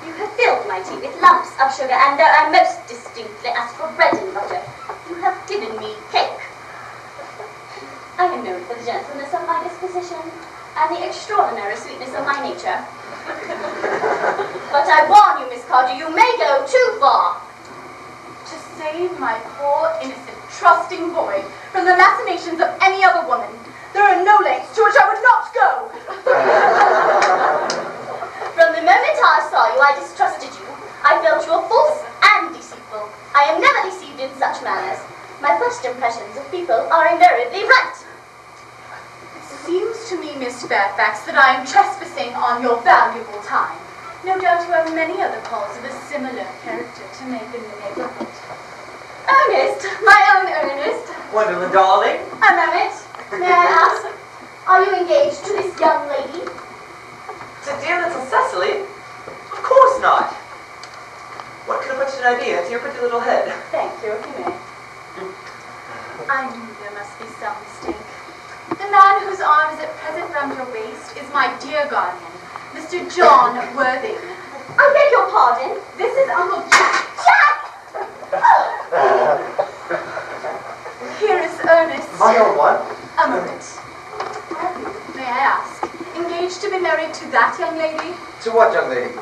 [SPEAKER 5] You have filled my tea with lumps of sugar, and though I most distinctly asked for bread and butter, you have given me cake. I am known for the gentleness of my disposition and the extraordinary sweetness of my nature. But I warn you, Miss Cardew, you may go too far.
[SPEAKER 8] To save my poor, innocent, trusting boy from the machinations of any other woman, there are no lengths to which I would not go.
[SPEAKER 5] From the moment I saw you, I distrusted you. I felt you were false and deceitful. I am never deceived in such manners. My first impressions of people are invariably right.
[SPEAKER 8] It seems to me, Miss Fairfax, that I am trespassing on your valuable time. No doubt you have many other calls of a similar character to make in the neighborhood.
[SPEAKER 5] Ernest, my own Ernest.
[SPEAKER 3] Gwendolyn, darling.
[SPEAKER 5] I'm Emmett. May I ask, are you engaged to this young lady?
[SPEAKER 3] To dear little Cecily? Of course not. What could have put an idea into your pretty little head?
[SPEAKER 5] Thank you, if you may.
[SPEAKER 8] I knew there must be some mistake. The man whose arm is at present round your waist is my dear guardian, Mr. John Worthing.
[SPEAKER 5] I beg your pardon.
[SPEAKER 8] This is Uncle Jack.
[SPEAKER 5] Jack!
[SPEAKER 8] Here is Ernest.
[SPEAKER 1] My own one.
[SPEAKER 8] A moment. Are you, may I ask, engaged to be married to that young lady?
[SPEAKER 1] To what young lady?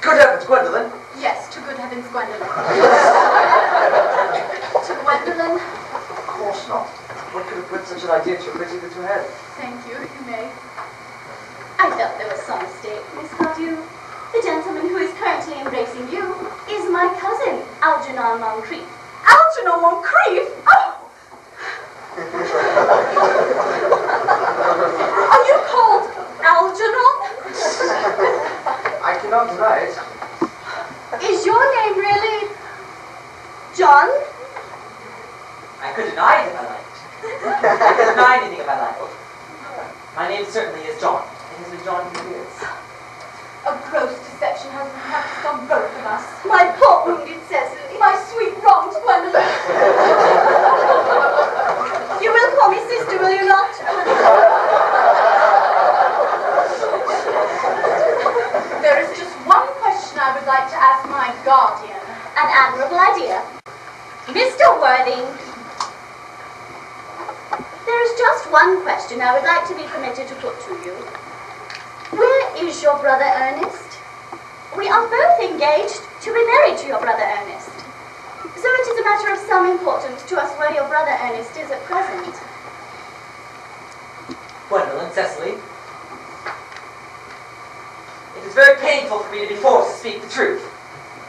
[SPEAKER 1] Good heavens, Gwendolyn.
[SPEAKER 8] Yes, to good heavens, Gwendolyn. To Gwendolyn?
[SPEAKER 1] Of course not. What could have put such an idea into your pretty little head?
[SPEAKER 8] Thank you, you may.
[SPEAKER 5] I felt there was some mistake, Miss Cardew. The gentleman who is currently embracing you is my cousin, Algernon Moncrief.
[SPEAKER 8] Algernon Moncrief? Oh! Are you called Algernon?
[SPEAKER 1] I cannot deny it.
[SPEAKER 8] Is your name really
[SPEAKER 5] John?
[SPEAKER 3] I could deny it if I liked. I could deny anything if I liked. My name certainly is John. It has been John for years.
[SPEAKER 8] a gross deception has practiced on both of us?
[SPEAKER 5] My poor wounded Cecily.
[SPEAKER 8] My sweet wronged Gwendolyn.
[SPEAKER 5] You will call me sister, will you not? I would like to be permitted to put to you. Where is your brother Ernest? We are both engaged to be married to your brother Ernest. So it is a matter of some importance to us where your brother Ernest is at present.
[SPEAKER 3] Gwendolyn, Cecily. It is very painful for me to be forced to speak the truth.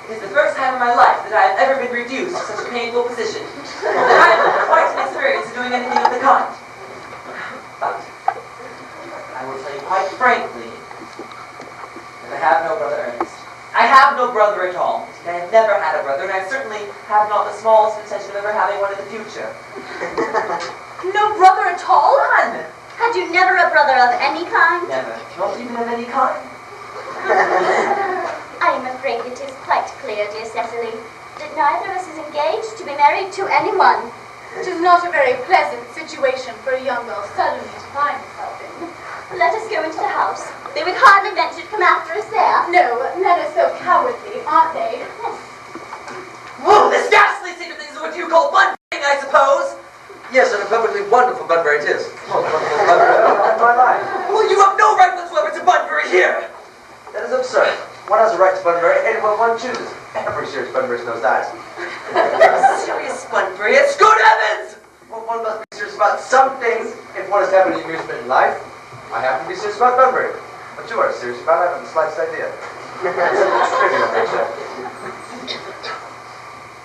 [SPEAKER 3] It is the first time in my life that I have ever been reduced to such a painful position, that I have quite an experience in doing anything of the kind. But I will tell you quite frankly that I have no brother Ernest. I have no brother at all. I have never had a brother, and I certainly have not the smallest intention of ever having one in the future.
[SPEAKER 4] No brother at all?
[SPEAKER 3] None.
[SPEAKER 5] Had you never a brother of any kind?
[SPEAKER 3] Never. Not even of any kind.
[SPEAKER 5] I am afraid it is quite clear, dear Cecily, that neither of us is engaged to be married to anyone.
[SPEAKER 8] It is not a very pleasant situation for a young girl suddenly to find herself in.
[SPEAKER 5] Let us go into the house. They would hardly venture to come after us there.
[SPEAKER 8] No, men are so cowardly, aren't they?
[SPEAKER 3] Whoa, this ghastly secret thing is what you call bunburying, I suppose?
[SPEAKER 1] Yes, and a perfectly wonderful Bunbury it is. Most wonderful Bunbury I've ever had in my life.
[SPEAKER 3] Well, you have no right whatsoever to Bunbury here.
[SPEAKER 1] That is absurd. One has a right to Bunbury anywhere one chooses. Every serious Bunbury knows that.
[SPEAKER 3] Serious Bunbury, it's good heavens!
[SPEAKER 1] Well, one must be serious about some things if one is to have any amusement in life. I happen to be serious about Bunbury. But you are serious about it, I haven't the slightest idea. Trivial nature.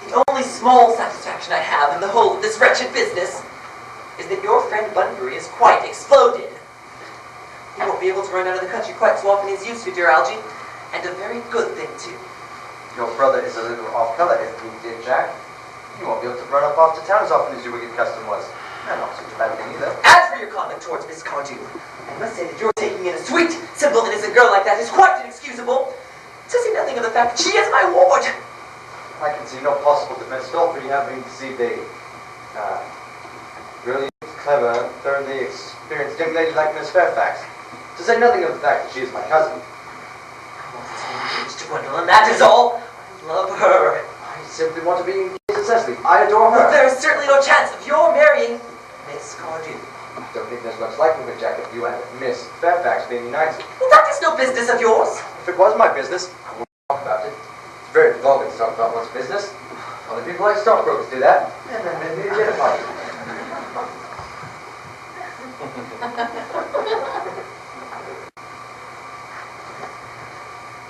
[SPEAKER 3] The only small satisfaction I have in the whole of this wretched business is that your friend Bunbury is quite exploded. He won't be able to run out of the country quite so often as he used to, dear Algy, and a very good thing, too.
[SPEAKER 1] Your brother is a little off color, isn't he, dear Jack? You won't be able to run up off to town as often as your wicked custom was. And not such a bad thing either.
[SPEAKER 3] As for your conduct towards Miss Cardew, I must say that your taking in a sweet, simple, innocent girl like that is quite inexcusable. To say nothing of the fact that she is my ward.
[SPEAKER 1] I can see no possible defense at all for you having deceived a really clever, thoroughly experienced young lady like Miss Fairfax. To say nothing of the fact that she is my cousin.
[SPEAKER 3] I want to stay engaged to Gwendolyn, that is all. I love her.
[SPEAKER 1] I simply want to be engaged to Cecily. I adore her.
[SPEAKER 3] There is certainly no chance of your marrying Miss Cardew.
[SPEAKER 1] I don't think there's much likelihood, Jack, of you and Miss Fairfax being united.
[SPEAKER 3] Well, that is no business of yours.
[SPEAKER 1] If it was my business, I wouldn't talk about it. It's very vulgar to talk about one's business. Only people like stockbrokers do that, and then they get a party.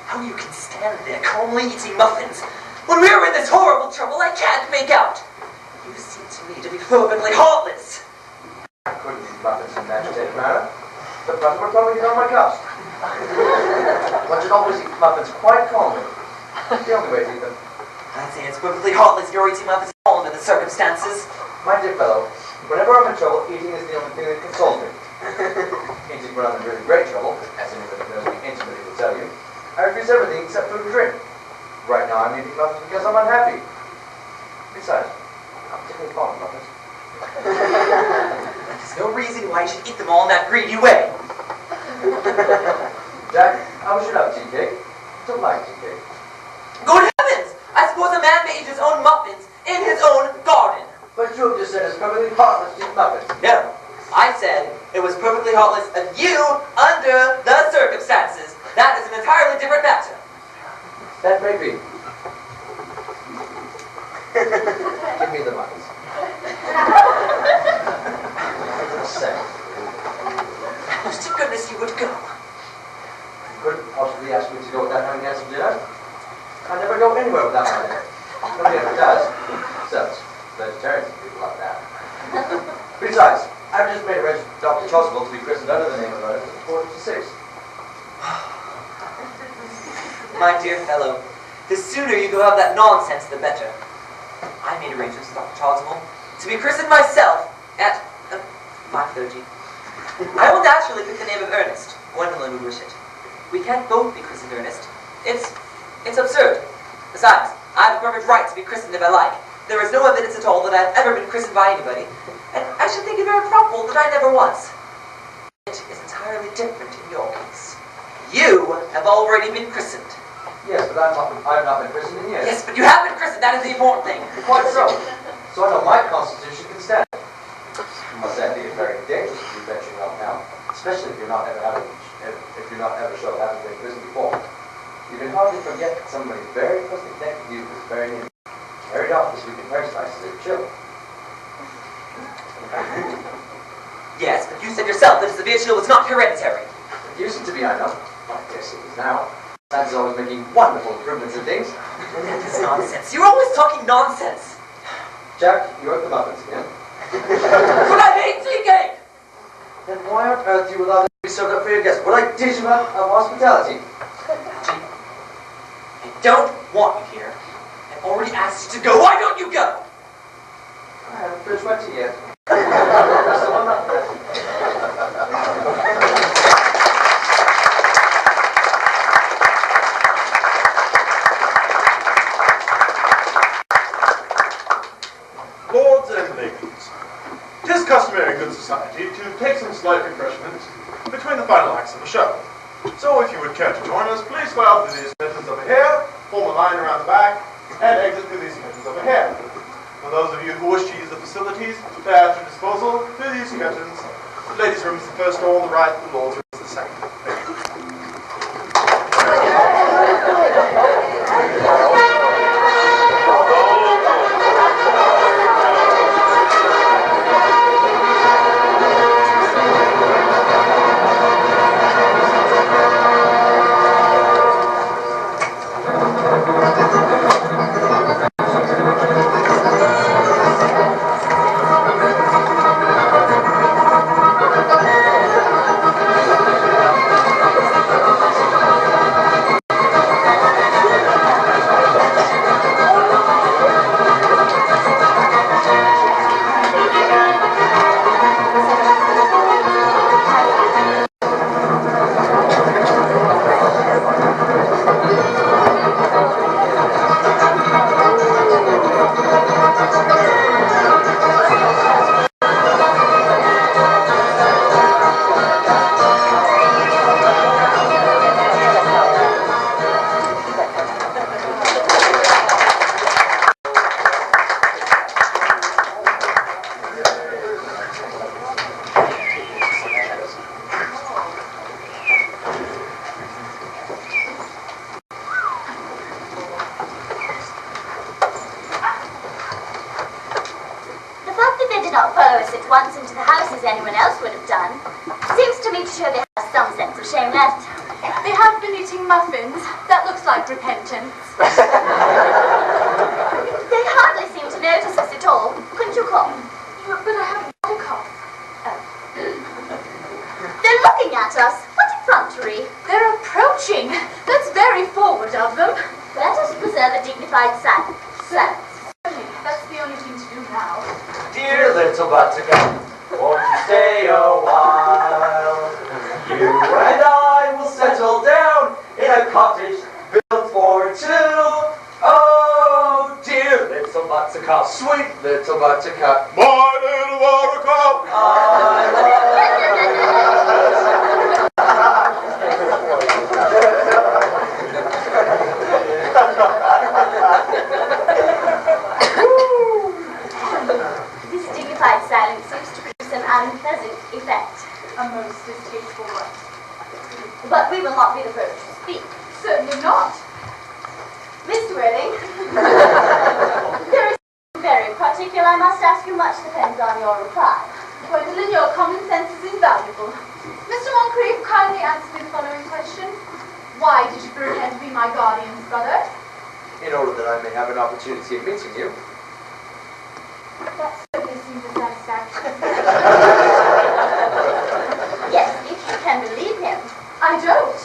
[SPEAKER 3] How you can stand there calmly eating muffins when we are in this horrible trouble I can't make out. You seem to me to be fervently heartless.
[SPEAKER 1] I couldn't eat muffins in an agitated manner. The butter would probably get on my cuffs. One should always eat muffins quite calmly. The only way to eat them.
[SPEAKER 3] I'd say it's perfectly heartless you're eating muffins at all under the circumstances.
[SPEAKER 1] My dear fellow, whenever I'm in trouble, eating is the only thing that consoles me. Eating when I'm in really great trouble, as anybody who knows me intimately will tell you, I refuse everything except food and drink. Right now I'm eating muffins because I'm unhappy. Besides, I'm particularly fond of muffins.
[SPEAKER 3] There's no reason why you should eat them all in that greedy way.
[SPEAKER 1] Jack, how should I have tea cake? I don't like tea cake.
[SPEAKER 3] Good heavens! I suppose a man may eat his own muffins in his own garden.
[SPEAKER 1] But you have just said it's perfectly heartless to eat muffins.
[SPEAKER 3] No, I said it was perfectly heartless of you under the circumstances. That is an entirely different matter.
[SPEAKER 1] That may be. Give me the muffins. What did I say?
[SPEAKER 3] To goodness you would go.
[SPEAKER 1] You couldn't possibly ask me to go without having had some dinner. I never go anywhere without my dinner. Nobody ever does. Except vegetarians and people like that. Besides, I've just made arrangements with Dr. Chasuble to be christened under the name of Earnest at 6:45.
[SPEAKER 3] My dear fellow, the sooner you go out of that nonsense, the better. I made arrangements with Dr. Chasuble to be christened myself at 5:30. I will naturally pick the name of Earnest. Gwendolyn would wish it. We can't both be christened Earnest. It's absurd. Besides, I have a perfect right to be christened if I like. There is no evidence at all that I've ever been christened by anybody, and I should think it very probable that I never was. It is entirely different in your case. You have already been christened.
[SPEAKER 1] Yes, but I've not been christened in years.
[SPEAKER 3] Yes, but you have been christened. That is the important thing.
[SPEAKER 1] Quite so. So I know my constitution can stand. must say, I think it's very dangerous to be venturing out now, especially if you're not ever sure of having been in prison before. You can hardly forget that somebody very closely connected to you was very near carried off this week in Paradise as a chill.
[SPEAKER 3] Yes, but you said yourself that a severe chill was not hereditary.
[SPEAKER 1] It used to be, I know. I guess it is now. Science is always making wonderful improvements in things.
[SPEAKER 3] That is nonsense. You're always talking nonsense.
[SPEAKER 1] Jack, you're at the muffins again.
[SPEAKER 3] But I hate tea cake!
[SPEAKER 1] Then why on earth do you allow them to be served up for your guests? What I did you out of hospitality?
[SPEAKER 3] I don't want you here. I've already asked you to go. Why don't you go?
[SPEAKER 1] I haven't finished my tea yet. So I'm not
[SPEAKER 2] Lords and ladies, 'tis customary in good society to take some slight refreshment between the final acts of the show. So if you would care to join us, please file through these curtains over here, form a line around the back, and exit through these curtains over here. For those of you who wish to use the facilities, they are at your disposal through these curtains. The ladies' room is the first door on the right, the lords' room is the second. Thank you.
[SPEAKER 8] Repentance.
[SPEAKER 5] They hardly seem to notice us at all. Couldn't you cough?
[SPEAKER 8] But I haven't got a cough.
[SPEAKER 5] Oh. They're looking at us. What effrontery.
[SPEAKER 8] They're approaching. That's very forward of them.
[SPEAKER 5] Let us preserve a dignified silence.
[SPEAKER 8] Certainly, that's the only thing to do now.
[SPEAKER 1] Dear little buttercup, won't you stay a while? You and I will settle down in a cottage built for two. Oh, dear little buttercup, sweet little buttercup,
[SPEAKER 2] My little buttercup!
[SPEAKER 1] I love
[SPEAKER 5] This dignified silence seems to produce an unpleasant effect.
[SPEAKER 8] A most distasteful one.
[SPEAKER 5] But we will not be the first to speak.
[SPEAKER 8] Certainly not.
[SPEAKER 5] Mr. Worthing, there is something very particular. I must ask you. Much depends on your reply.
[SPEAKER 8] Gwendolyn, your common sense is invaluable. Mr. Moncrief, kindly answer me the following question. Why did you pretend to be my guardian's brother?
[SPEAKER 1] in order that I may have an opportunity of meeting you.
[SPEAKER 8] That certainly seems a satisfaction.
[SPEAKER 5] Yes, if you can believe him.
[SPEAKER 8] I don't.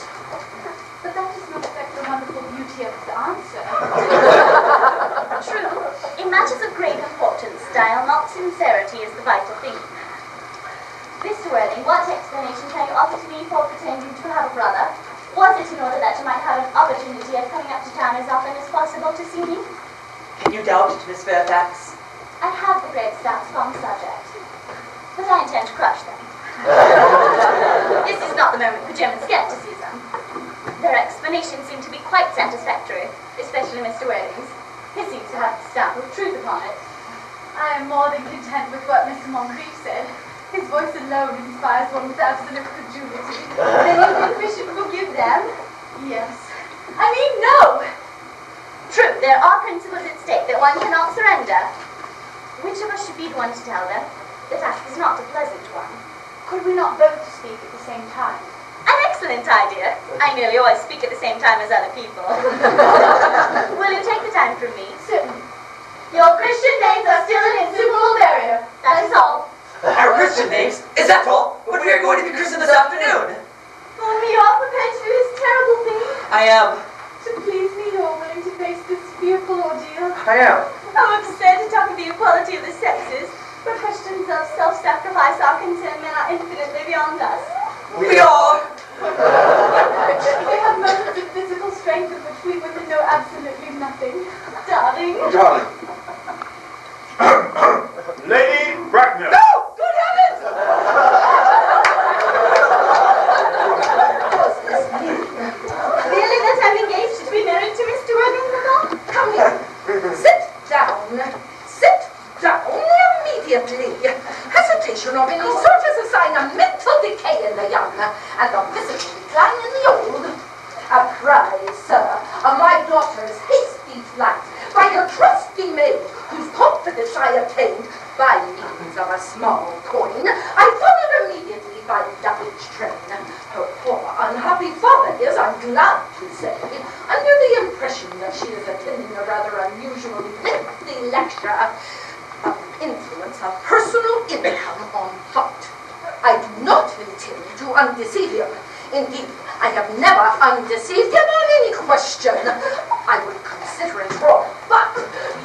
[SPEAKER 8] But that does not affect the wonderful beauty of his answer.
[SPEAKER 5] True. In matters of great importance, style, not sincerity, is the vital thing. Mr. Worthing, what explanation can you offer to me for pretending to have a brother? Was it in order that you might have an opportunity of coming up to town as often as possible to see me?
[SPEAKER 3] Can you doubt it, Miss Fairfax?
[SPEAKER 5] I have the great stance upon the subject, but I intend to crush them. This is not the moment for German skepticism. Their explanations seem to be quite satisfactory, especially Mr. Worthing's. He seems to have the stamp of truth upon it.
[SPEAKER 8] I am more than content with what Mr. Moncrief said. His voice alone inspires one with absolute credulity.
[SPEAKER 4] Then you think we should forgive them?
[SPEAKER 8] Yes. I mean, no!
[SPEAKER 5] True, there are principles at stake that one cannot surrender. Which of us should be the one to tell them? The task is not a pleasant one.
[SPEAKER 8] Could we not both speak at the same time?
[SPEAKER 5] An excellent idea. I nearly always speak at the same time as other people. Will you take the time from me?
[SPEAKER 8] Certainly.
[SPEAKER 5] Your Christian names are still an insuperable barrier. That is all.
[SPEAKER 3] Our Christian names? Is that all? But we are going to be christened this afternoon.
[SPEAKER 8] Oh, me, you are prepared to do this terrible thing?
[SPEAKER 3] I am.
[SPEAKER 8] To please me, you are willing to face this fearful ordeal?
[SPEAKER 3] I am.
[SPEAKER 5] I'm upset to talk of the equality of the sexes, but questions of self-sacrifice are concerned men are infinitely beyond us.
[SPEAKER 3] We are.
[SPEAKER 8] We have moments of physical strength in which we women know absolutely nothing. Darling.
[SPEAKER 2] Darling. Lady Bracknell.
[SPEAKER 3] No! Good heavens!
[SPEAKER 5] Really that I'm engaged to be married to Mr. Worthington?
[SPEAKER 6] Come here. Sit down. Sit down immediately. Hesitation of any sort is a sign of mental decay in the young and of physical decline in the old. Apprise, sir, of my daughter's hasty flight by her trusty maid, whose confidence I obtained by means of a small coin. I followed immediately by luggage train. Her poor unhappy father is, I'm glad to say, under the impression that she is attending a rather unusually lengthy lecture of influence of personal income on thought. I do not intend to undeceive him. Indeed, I have never undeceived him on any question. I would consider it wrong, but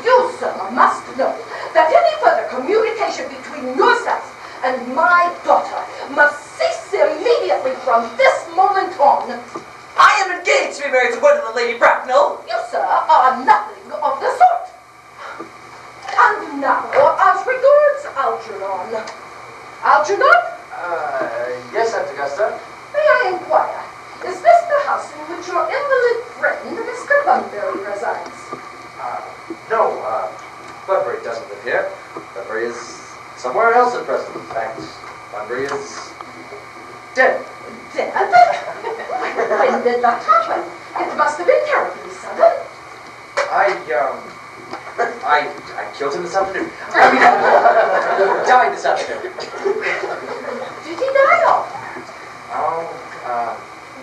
[SPEAKER 6] you, sir, must know that any further communication between yourself and my daughter must cease immediately from this moment on.
[SPEAKER 3] I am engaged to be married to Gwendolyn Lady Bracknell.
[SPEAKER 6] You, sir, are nothing of the sort. And now, as regards Algernon. Algernon?
[SPEAKER 1] Yes, Aunt Augusta.
[SPEAKER 6] May I inquire, is this the house in which your invalid friend, Mr. Bunbury, resides?
[SPEAKER 1] No, Bunbury doesn't live here. Bunbury is somewhere else at present. In fact, Bunbury is dead.
[SPEAKER 6] Dead? When did that happen? It must have been terribly sudden.
[SPEAKER 1] I killed him this afternoon. I mean, he died this afternoon.
[SPEAKER 6] Did he die of?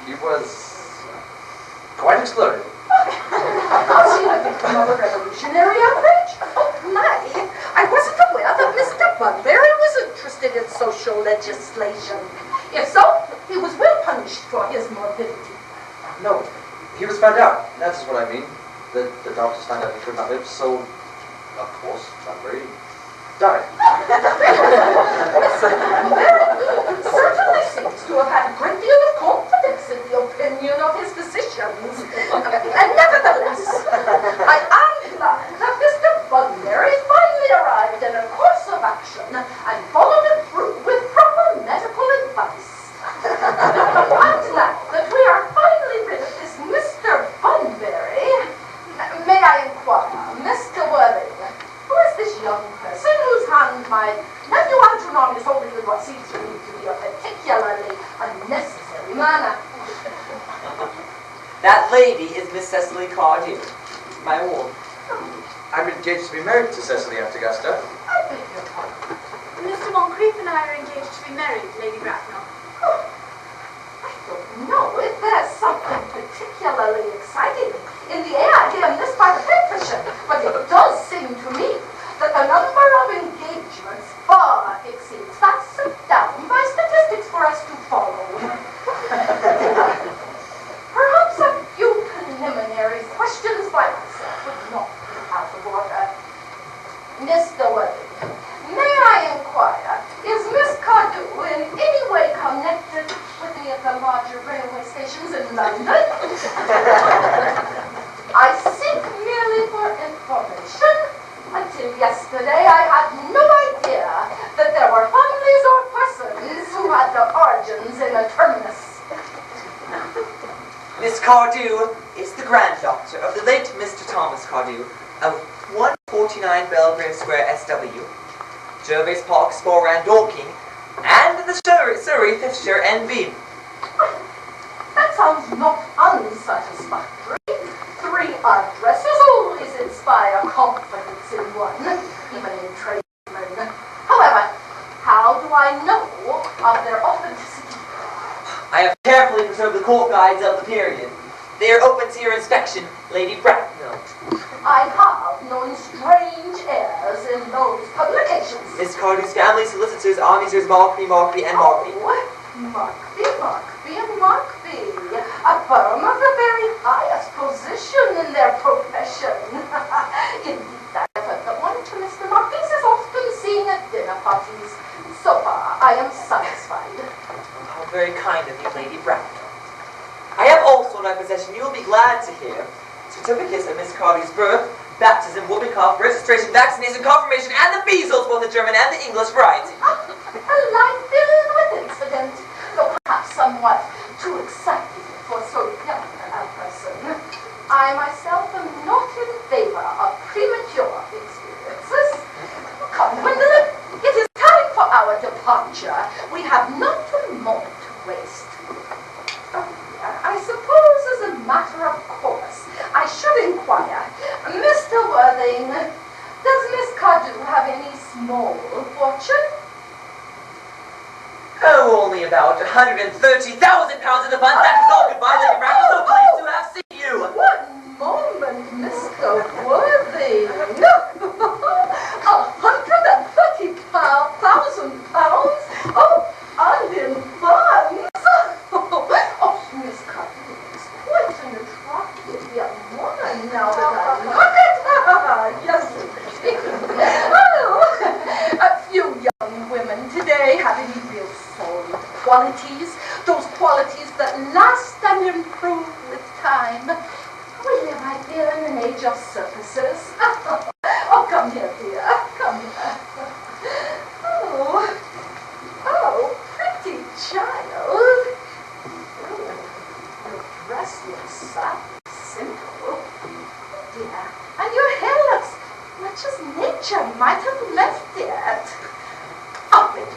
[SPEAKER 1] He was quite exploded.
[SPEAKER 6] Was he the victim of a revolutionary outrage? Oh my! I wasn't aware that Mr. Bunbury was interested in social legislation. If so, he was well punished for his morbidity.
[SPEAKER 1] No, he was found out. That's what I mean. The doctors found out he could not live, so of course Bunbury died.
[SPEAKER 6] Mr. Bunbury certainly seems to have had a great deal of confidence in the opinion of his physicians. And nevertheless, I am glad that Mr. Bunbury finally arrived at a course of action and followed it through with proper medical advice. And now that we are finally rid of this Mr. Bunbury, may I inquire, Mr. Worthing, who is this young person whose hand my nephew Algernon is holding in what seems to me to be a particularly unnecessary manner?
[SPEAKER 3] That lady is Miss Cecily Cardew, my own.
[SPEAKER 1] I'm engaged to be married to Cecily, Aunt Augusta.
[SPEAKER 6] I beg your pardon.
[SPEAKER 8] Mr. Moncrief and I are engaged to be married, Lady Bracknell.
[SPEAKER 6] Oh, I don't know if there's something particularly exciting in the air here in this part of Bedfordshire, but it does seem to me that the number of engagements far exceeds that set down by statistics for us to follow. Perhaps a few preliminary questions by myself would not be out of order. Mr. Worthing, may I inquire, is Miss Cardew in any way connected with any of the larger railway stations in London? I seek merely for information. Until yesterday, I had no idea that there were families or persons who had their origins in a terminus.
[SPEAKER 3] Miss Cardew is the granddaughter of the late Mr. Thomas Cardew, a wonderful 49 Belgrave Square, SW, Jervis Park, Sporran, Dorking, and the Surrey, Fifthshire, NB.
[SPEAKER 4] That sounds not unsatisfactory. 3 addresses always inspire confidence in one, even in tradesmen. However, how do I know of their authenticity?
[SPEAKER 3] I have carefully preserved the court guides of the period. They are open to your inspection, Lady Bracknell.
[SPEAKER 4] I have known strange airs in those publications.
[SPEAKER 3] Miss Cardew's family solicitors are Messrs. Markby, and Markby.
[SPEAKER 4] Markby, and Markby. A firm of the very highest position in their profession. Indeed, I have heard that one of Mr. Markby's is often seen at dinner parties. So far, I am satisfied.
[SPEAKER 3] How very kind of you, Lady Bracknell. I have also in my possession, you will be glad to hear, certificates of Miss Cardew's birth, baptism, whooping cough, registration, vaccination, confirmation, and the measles, both the German and the English variety.
[SPEAKER 4] A life filled with incident, though perhaps somewhat too exciting for so young a person. I myself am not in favor of premature experiences. Come, Gwendolyn, it is time for our departure. We have not a moment to waste. I suppose as a matter of course, I should inquire, Mr. Worthing, does Miss Cardew have any small fortune?
[SPEAKER 3] Oh, only about £130,000 in the funds. That is all. Goodbye, Lady Bracknell. So pleased to have seen you.
[SPEAKER 4] One moment, Mr. Worthing. £130,000? Oh, and in funds? Oh, Miss Cardew is quite an attractive young woman now that I look at her. Yes, indeed. Oh, a few young women today have any real solid qualities, those qualities that last and improve with time. We live, I fear, in an age of surfaces. Oh, come here, dear. Come here. Oh, pretty child. Your dress looks so simple. Dear, and your hair looks much as nature might have left it.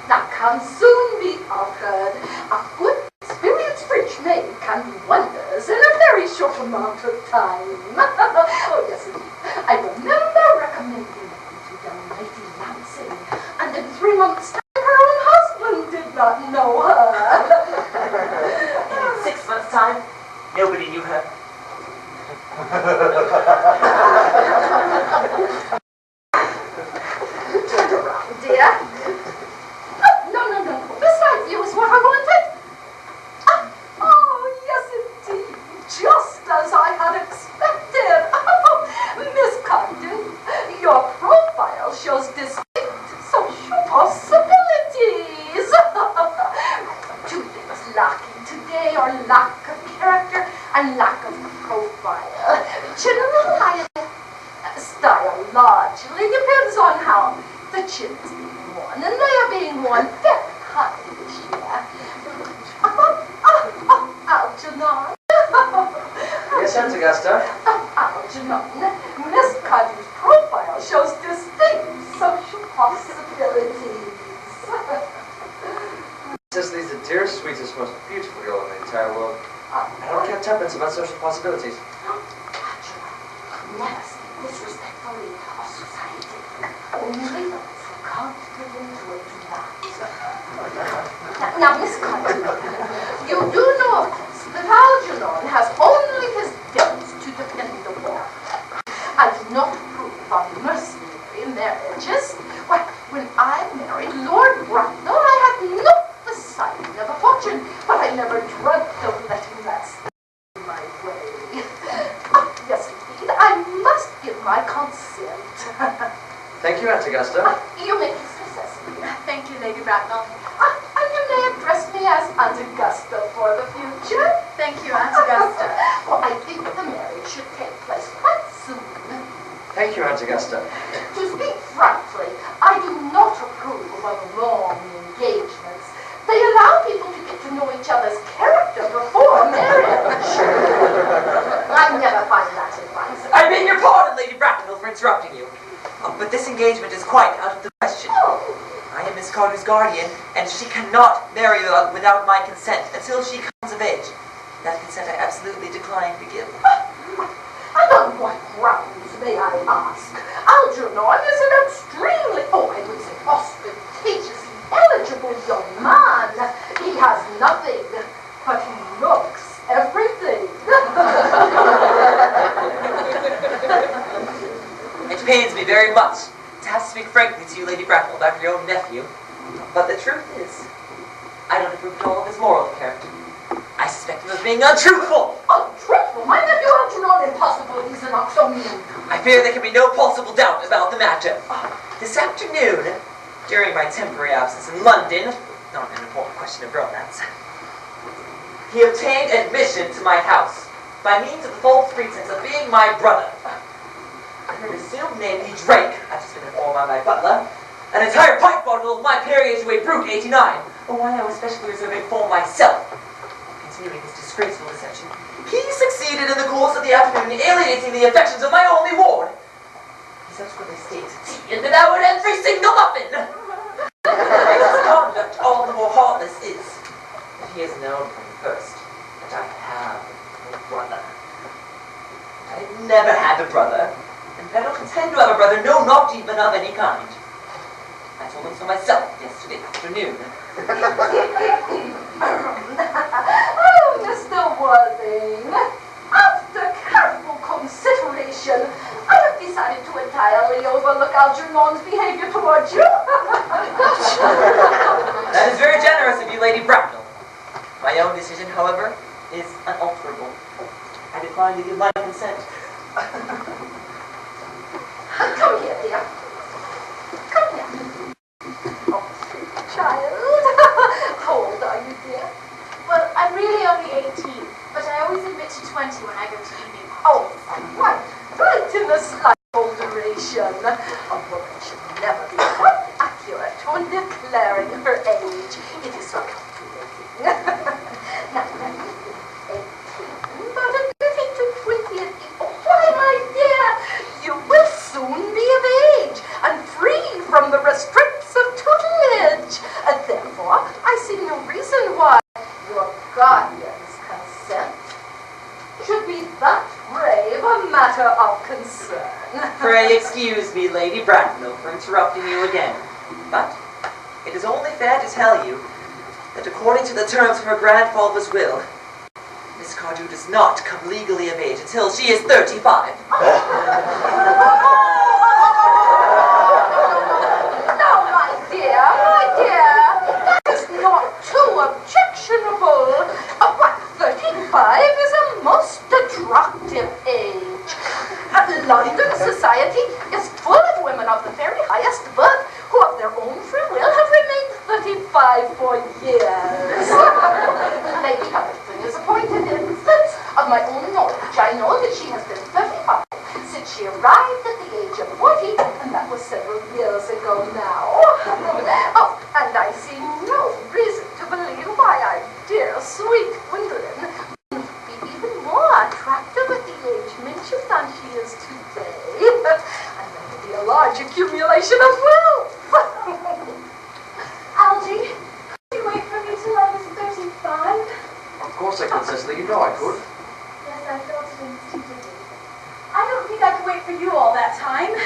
[SPEAKER 4] That can soon be altered. A good, experienced French maid can do wonders in a very short amount of time. Oh, yes, indeed. I remember recommending her to young Lady Lansing, and in 3 months' time, her own husband did not know her.
[SPEAKER 3] And in 6 months' time, nobody knew her.
[SPEAKER 4] Turn around, dear. No. Beside you is what I wanted. Oh, yes, indeed. Just as I had expected. Miss Cardew, your profile shows distinct social possibilities. 2 things lacking today are lack of character and lack of profile. General height, style largely depends on how the chin is being worn, and they are being worn very highly this year. Algernon.
[SPEAKER 1] Yes, Aunt Augusta?
[SPEAKER 4] Algernon, Miss Cardew's profile shows distinct social possibilities.
[SPEAKER 1] Cicely's the dearest, sweetest, most beautiful girl in the entire world. I don't care tuppence about social possibilities.
[SPEAKER 4] Algernon, never speak disrespectfully of society. Only those who can't give into it do that. Now, Miss Cardew, you do know, of course, that Algernon has only his debts to depend upon. I do not approve of mercenary marriages. Why, when I married Lord Bracknell, I had not the sign of a fortune, but I never dreamt of letting that stand in my way. Yes, indeed, I must give my consent.
[SPEAKER 1] Thank you, Aunt Augusta.
[SPEAKER 4] You may kiss Miss Cecily.
[SPEAKER 8] Thank you, Lady Bracknell.
[SPEAKER 4] And you may address me as Aunt Augusta for the future.
[SPEAKER 8] Thank you, Aunt Augusta.
[SPEAKER 4] Well, I think the marriage should take place quite soon.
[SPEAKER 1] Thank you, Aunt Augusta.
[SPEAKER 4] To speak frankly, I do not approve of long engagements. They allow people to get to know each other's character before marriage. I never find that advice.
[SPEAKER 3] I beg your pardon, Lady Bracknell, for interrupting you. engagement is quite out of the question. I am Miss Carter's guardian, and she cannot marry without my consent until she comes of age. That consent I absolutely decline to give.
[SPEAKER 4] And on what grounds, may I ask? Algernon is an extremely, I would say, ostentatiously eligible young man. He has nothing, but he looks everything.
[SPEAKER 3] It pains me very much to have to speak frankly to you, Lady Bracknell, about your own nephew. But the truth is, I don't approve at all of his moral character. I suspect him of being untruthful.
[SPEAKER 4] Untruthful? My nephew Algernon, impossible. He's an Oxonian.
[SPEAKER 3] I fear there can be no possible doubt about the matter. This afternoon, during my temporary absence in London, not an important question of romance, he obtained admission to my house by means of the false pretense of being my brother. Under an assumed name, he drank, I've just been informed by my butler, an entire pint bottle of my Perrier Jouet Brut 89, a wine I was specially reserving for myself. Continuing his disgraceful deception, he succeeded in the course of the afternoon in alienating the affections of my only ward. He subsequently stated to tea and devoured every single muffin. His conduct all the more heartless is that he has known from the first that I have a brother. I never had a brother, and I don't intend to have a brother, no, not even of any kind. I told him so myself yesterday afternoon.
[SPEAKER 4] Oh, Mr. Worthing, after careful consideration, I have decided to entirely overlook Algernon's behavior towards you.
[SPEAKER 3] That is very generous of you, Lady Bracknell. My own decision, however, is unalterable. I decline to give my consent.
[SPEAKER 4] Come here, dear. Come here. Oh, sweet child. How old are you, dear?
[SPEAKER 8] Well, I'm really only 18, but I always admit to 20 when I go to evening.
[SPEAKER 4] Oh, right in the slight alteration. A woman should never be quite accurate when declaring her age. It is so calculating. Now, 18, but a getting to 20 and why, my dear, you will soon be of age and free from the restraints of tutelage. And therefore, I see no reason why your guardian's consent should be that grave a matter of concern.
[SPEAKER 3] Pray excuse me, Lady Bracknell, for interrupting you again. But it is only fair to tell you that according to the terms of her grandfather's will, Miss Cardew does not come legally of age until she is 35.
[SPEAKER 4] Now, my dear, that is not too objectionable. What, 35 is a most attractive age. London society is full of women of the very highest birth who of their own free will have remained 35 for years. Lady Hamilton is a pointed instance of my own knowledge. I know that she has been 35 since she arrived at the age of 40, and that was several years ago now. Oh, and I see no reason to believe why our dear, sweet Gwendolyn wouldn't be even more attractive at the age mentioned than she is today. And there will be a large accumulation of wealth.
[SPEAKER 8] Algie, could you wait for me till I was 35?
[SPEAKER 1] Of course I could, Cicely. You know I could.
[SPEAKER 8] Yes, I felt it instinctively. I don't think I could wait for you all that time. I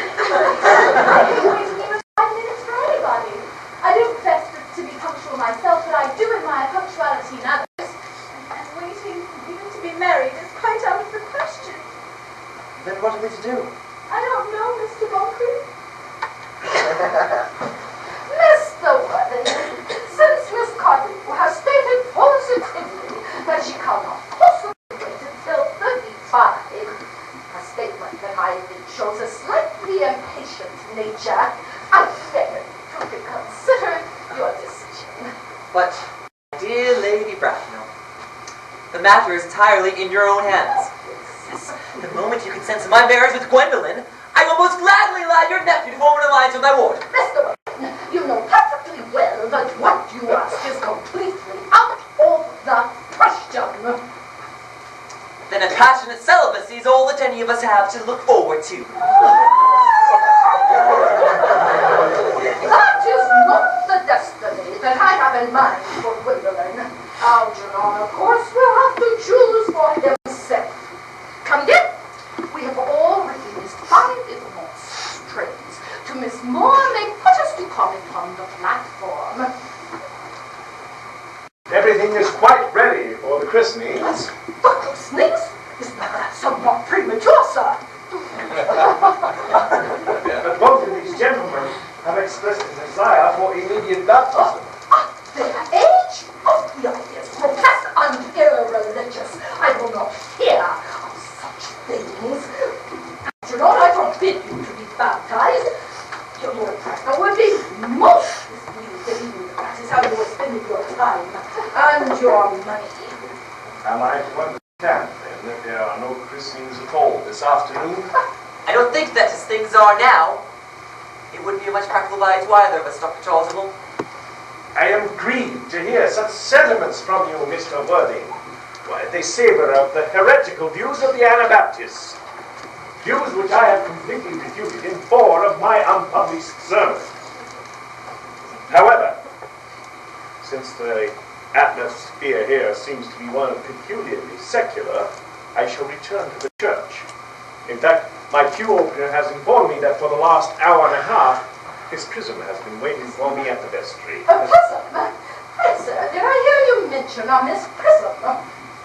[SPEAKER 8] can't wait even 5 minutes for anybody. I do profess to be punctual myself, but I do admire punctuality in others. And waiting even to be married is quite out of the question.
[SPEAKER 1] Then what are we to do?
[SPEAKER 8] I don't know, Mr. Bulkley.
[SPEAKER 4] Mr. Worthing, since Miss Cardew has stated positively that she cannot possibly wait until 35, a statement that I think shows a slightly impatient nature, I beg you to reconsider your decision.
[SPEAKER 3] But, dear Lady Bracknell, the matter is entirely in your own hands. Yes, the moment you consent to my marriage with Gwendolyn, I will most gladly allow your nephew to form an alliance with my ward.
[SPEAKER 4] Mr. Worthing, you know perfectly well that what you ask is completely out of the question.
[SPEAKER 3] Then a passionate celibacy is all that any of us have to look forward to.
[SPEAKER 4] that I have in mind for Gwendolyn. Algernon, of course, will have to choose for himself. Come in. We have already missed 5 little more strains. To Miss Moore may put us to comment on the platform.
[SPEAKER 7] Everything is quite ready for the christenings.
[SPEAKER 4] The christenings? Is that somewhat premature, sir?
[SPEAKER 7] But both of these gentlemen have expressed a desire for immediate baptism.
[SPEAKER 4] Their age? Oh, the idea is grotesque and irreligious. I will not hear of such things. Do not I forbid you to be baptized? Your Lord Preston would be most displeased if he knew that is how you were spending your time and your money.
[SPEAKER 7] Am I to understand, then, that there are no christenings at all this afternoon?
[SPEAKER 3] I don't think that as things are now, it wouldn't be a much practical value to either of us, Dr. Chasuble.
[SPEAKER 7] I am grieved to hear such sentiments from you, Mr. Worthing. Why, they savor of the heretical views of the Anabaptists. Views which I have completely refuted in 4 of my unpublished sermons. However, since the atmosphere here seems to be one peculiarly secular, I shall return to the church. In fact, my pew opener has informed me that for the last hour and a half, Miss Prism has been waiting for me at the vestry.
[SPEAKER 4] Prism? Hey, sir, did I hear you mention a Miss Prism?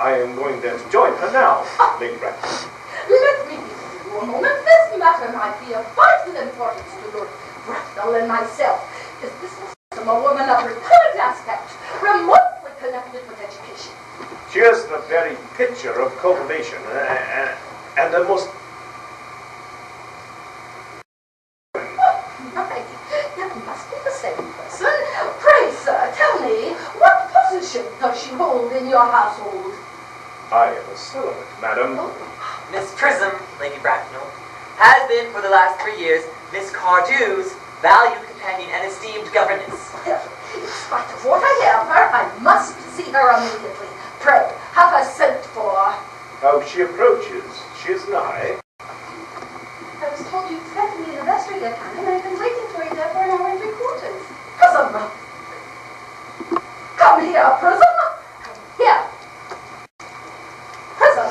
[SPEAKER 7] I am going there to join her now, Lady Bracknell.
[SPEAKER 4] Let me be with you a moment. This matter might be of vital importance to Lord Bracknell and myself. Is this Miss Prism a woman of repellent aspect, remotely connected with education?
[SPEAKER 7] She is the very picture of cultivation, and a most...
[SPEAKER 4] It must be the same person. Pray, sir, tell me, what position does she hold in your household?
[SPEAKER 7] I am a servant, madam.
[SPEAKER 3] Miss Prism, Lady Bracknell, has been for the last 3 years Miss Cardew's valued companion and esteemed governess.
[SPEAKER 4] In spite of what I hear of her, I must see her immediately. Pray, have her sent for.
[SPEAKER 7] How she approaches. She is nigh.
[SPEAKER 6] I was told you expected me in the vestry, Dear Canon, and I've been waiting for you there for an hour and 3/4.
[SPEAKER 4] Prism! Come here, Prism! Come here! Prism,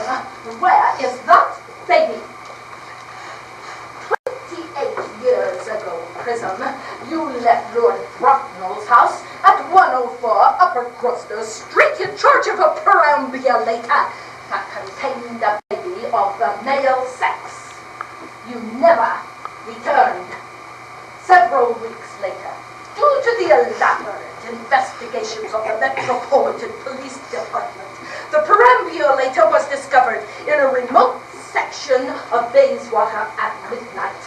[SPEAKER 4] where is that baby? 28 years ago, Prism, you left Lord Bracknell's house at 104 Upper Gloucester Street in charge of a perambulator that contained a baby of the male sex. You never returned. Several weeks later, due to the elaborate investigations of the Metropolitan Police Department, the perambulator was discovered in a remote section of Bayswater at midnight.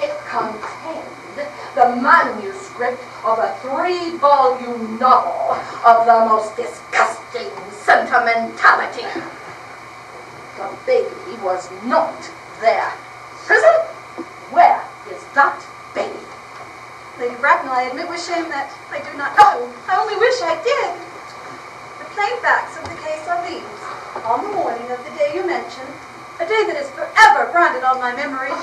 [SPEAKER 4] It contained the manuscript of a 3-volume novel of the most disgusting sentimentality. The baby was not there. Prism, where is that baby?
[SPEAKER 6] Lady Bracknell, I admit with shame that I do not know. I only wish I did. The plain facts of the case are these. On the morning of the day you mentioned, a day that is forever branded on my memory,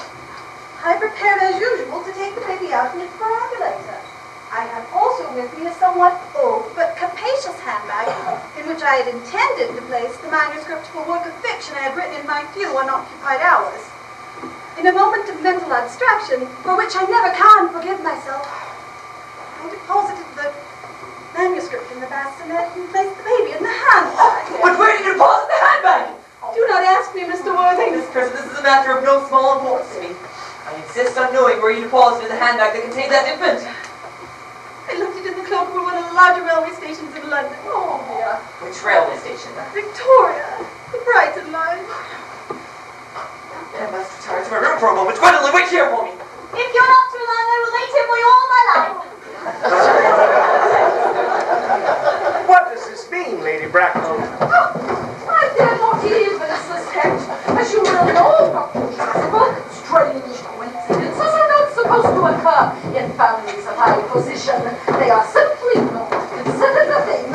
[SPEAKER 6] I prepared as usual to take the baby out in its perambulator. I had also with me a somewhat old but capacious handbag in which I had intended to place the manuscript of a work of fiction I had written in my few unoccupied hours. In a moment of mental abstraction, for which I never can forgive myself, I deposited the manuscript in the bassinet and placed the baby in the handbag.
[SPEAKER 3] But where did you deposit the handbag?
[SPEAKER 6] Do not ask me, Mr. Worthing.
[SPEAKER 3] Miss Prism, this is a matter of no small importance to me. I insist on knowing where you deposited the handbag that contained that infant.
[SPEAKER 6] I left it in the cloak room of one of the larger railway stations in London.
[SPEAKER 4] Oh dear.
[SPEAKER 3] Which railway station?
[SPEAKER 6] Victoria, the Brighton line.
[SPEAKER 3] I must retire to my room for a moment. Gwendolyn, wait here for me.
[SPEAKER 5] If you're not too long, I will wait here for you all my life.
[SPEAKER 7] What does this mean, Lady Bracknell?
[SPEAKER 4] I dare not even suspect, as you will know, Dr. Chasuble, strange coincidences are not supposed to occur in families of high position. They are simply not considered a thing.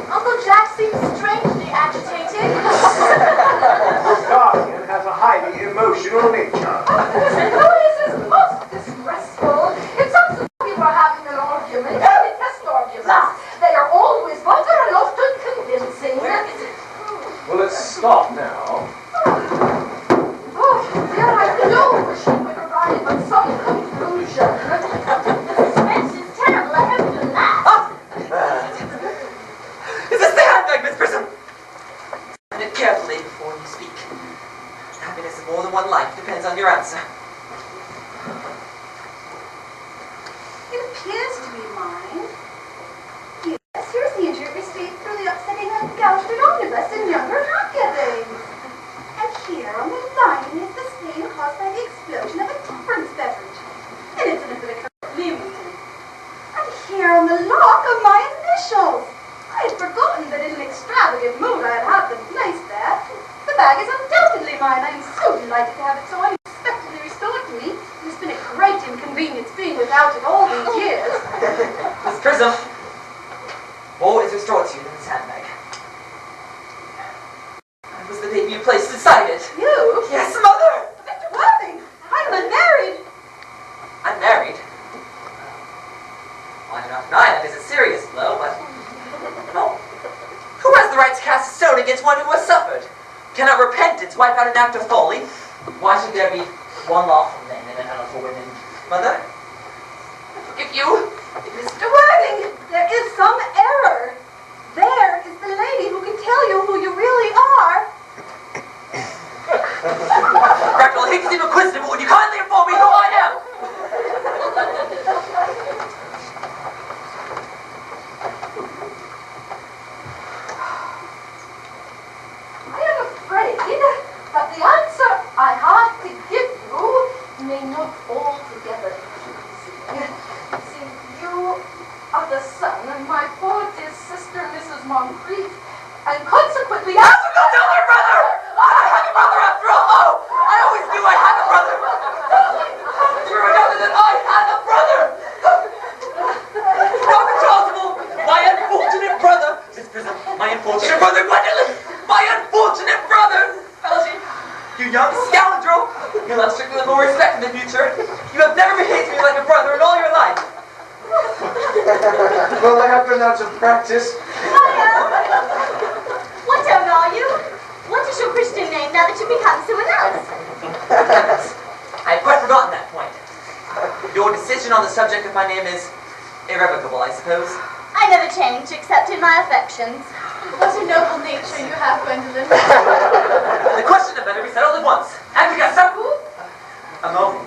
[SPEAKER 5] Uncle Jack seems strangely agitated.
[SPEAKER 7] Your guardian has a highly emotional nature.
[SPEAKER 4] This is most distressful. It sounds as if we were having an argument
[SPEAKER 3] one life depends on your answer.
[SPEAKER 6] It appears to be mine. Yes, here's the injury received through the upsetting of gouged omnibus in younger Hackaday. And here on the line is the stain caused by the explosion of a temperance beverage, an incident that occurred at Leamington. And here on the lock are my initials. I had forgotten that in an extravagant mood I had had them placed there. The bag is undoubtedly mine. I am so delighted to have it so unexpectedly restored to me. It has been a great inconvenience being without it all these years.
[SPEAKER 3] Miss Prism, what is restored to you in this handbag? It was the baby you placed inside it.
[SPEAKER 6] You?
[SPEAKER 3] Yes, Mother!
[SPEAKER 6] Mr. Worthing, I'm unmarried.
[SPEAKER 3] Unmarried? Well, I do not deny that is a serious blow, but... No. Who has the right to cast a stone against one who has suffered? Cannot repentance wipe out an act of folly? Why should there be one lawful man and another for women? Mother? I forgive you.
[SPEAKER 6] Mr. Worthing, there is some error. There is the lady who can tell you who you really are.
[SPEAKER 3] Practical, I hate to seem inquisitive, but would you kindly inform me who I am?
[SPEAKER 6] I am afraid that the answer I have to give you may not altogether be pleasing. See, you are the son of my poor dear sister, Mrs. Moncrief, and consequently...
[SPEAKER 3] How could you tell her brother? I have a brother after all! Oh, I always knew I had a brother! You remember that I had a brother! Robert Charleston, my unfortunate brother! Miss Prism, my unfortunate brother, Gwendolyn! My unfortunate brother! Elsie, you young scoundrel! You'll have strictly more respect in the future. You have never behaved to me like a brother in all your life.
[SPEAKER 1] Well, I have been out of practice.
[SPEAKER 5] What old are you? What is your Christian name now that you've become someone else?
[SPEAKER 3] I had quite forgotten that point. Your decision on the subject of my name is irrevocable, I suppose.
[SPEAKER 5] I never change except in my affections.
[SPEAKER 8] What a noble nature you have, Gwendolyn.
[SPEAKER 3] The question had better be settled at once. Augusta! A moment.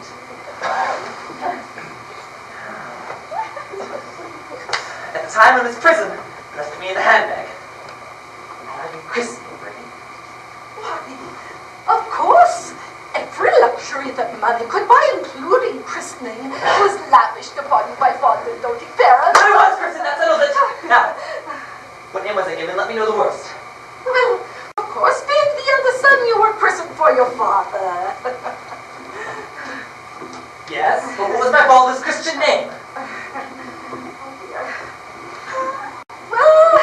[SPEAKER 3] At the time of his prison, left me in the handbag. I've been christened already.
[SPEAKER 6] Why, of course. Every luxury that money could buy, including christening, was lavished upon you by fond and doting parents.
[SPEAKER 3] I was christened, that settles it. Now, what name was I given? Let me know the worst.
[SPEAKER 6] Well, of course, being the younger son, you were christened for your father.
[SPEAKER 3] Yes, but what was my father's Christian name?
[SPEAKER 6] Well,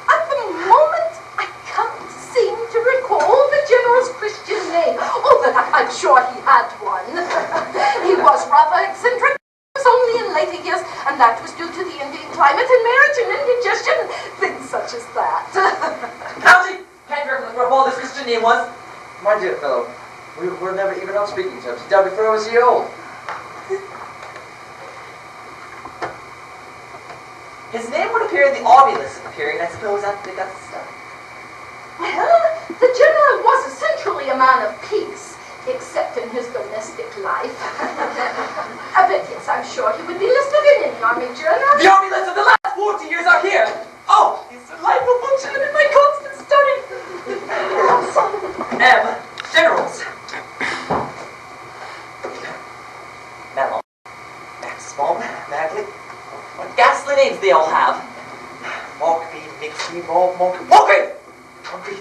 [SPEAKER 6] at the moment, I can't seem to recall the General's Christian name, although I'm sure he had one. He was rather eccentric. It was only in later years, and that was due to the Indian climate and marriage and indigestion, things such as that.
[SPEAKER 3] Algy! Can't you remember what my father's Christian name was?
[SPEAKER 1] My dear fellow, we were never even on speaking terms. He died before I was a year old.
[SPEAKER 3] His name would appear in the obulus period, I suppose, after they got started.
[SPEAKER 6] Well, the General was essentially a man of peace, except in his domestic life. But yes, I'm sure he would be listed in any army journal.
[SPEAKER 3] The army lists of the last 40 years are here! Oh, he's delightful function in my constant study! Generals. Mellon, Maximum, Maglet. What ghastly names they all have. Maltby, Mixby, Maltby!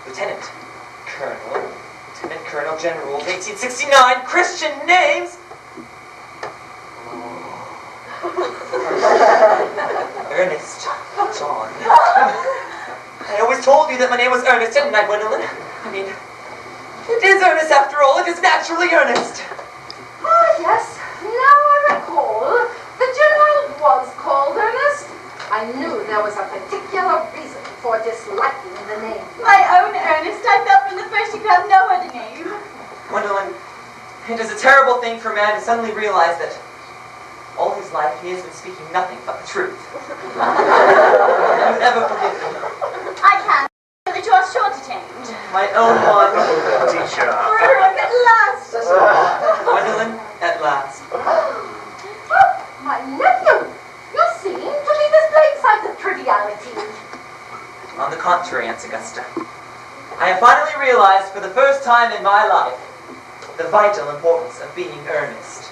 [SPEAKER 3] Lieutenant, Colonel, Lieutenant Colonel, General, 1869, Christian names! Earnest, John. I always told you that my name was Earnest, didn't I, Gwendolyn? I mean, it is Earnest after all. It is naturally Earnest.
[SPEAKER 6] Ah, yes. Now I recall. The General was called Earnest. I knew there was a particular reason for disliking the name.
[SPEAKER 5] My own Ernest, I felt from the first you could have no other name.
[SPEAKER 3] Gwendolyn, it is a terrible thing for a man to suddenly realize that all his life he has been speaking nothing but the truth. You never forgive him.
[SPEAKER 5] I can't, that you are sure to change.
[SPEAKER 3] My own one. contrary, Aunt Augusta. I have finally realized for the first time in my life the vital importance of being earnest.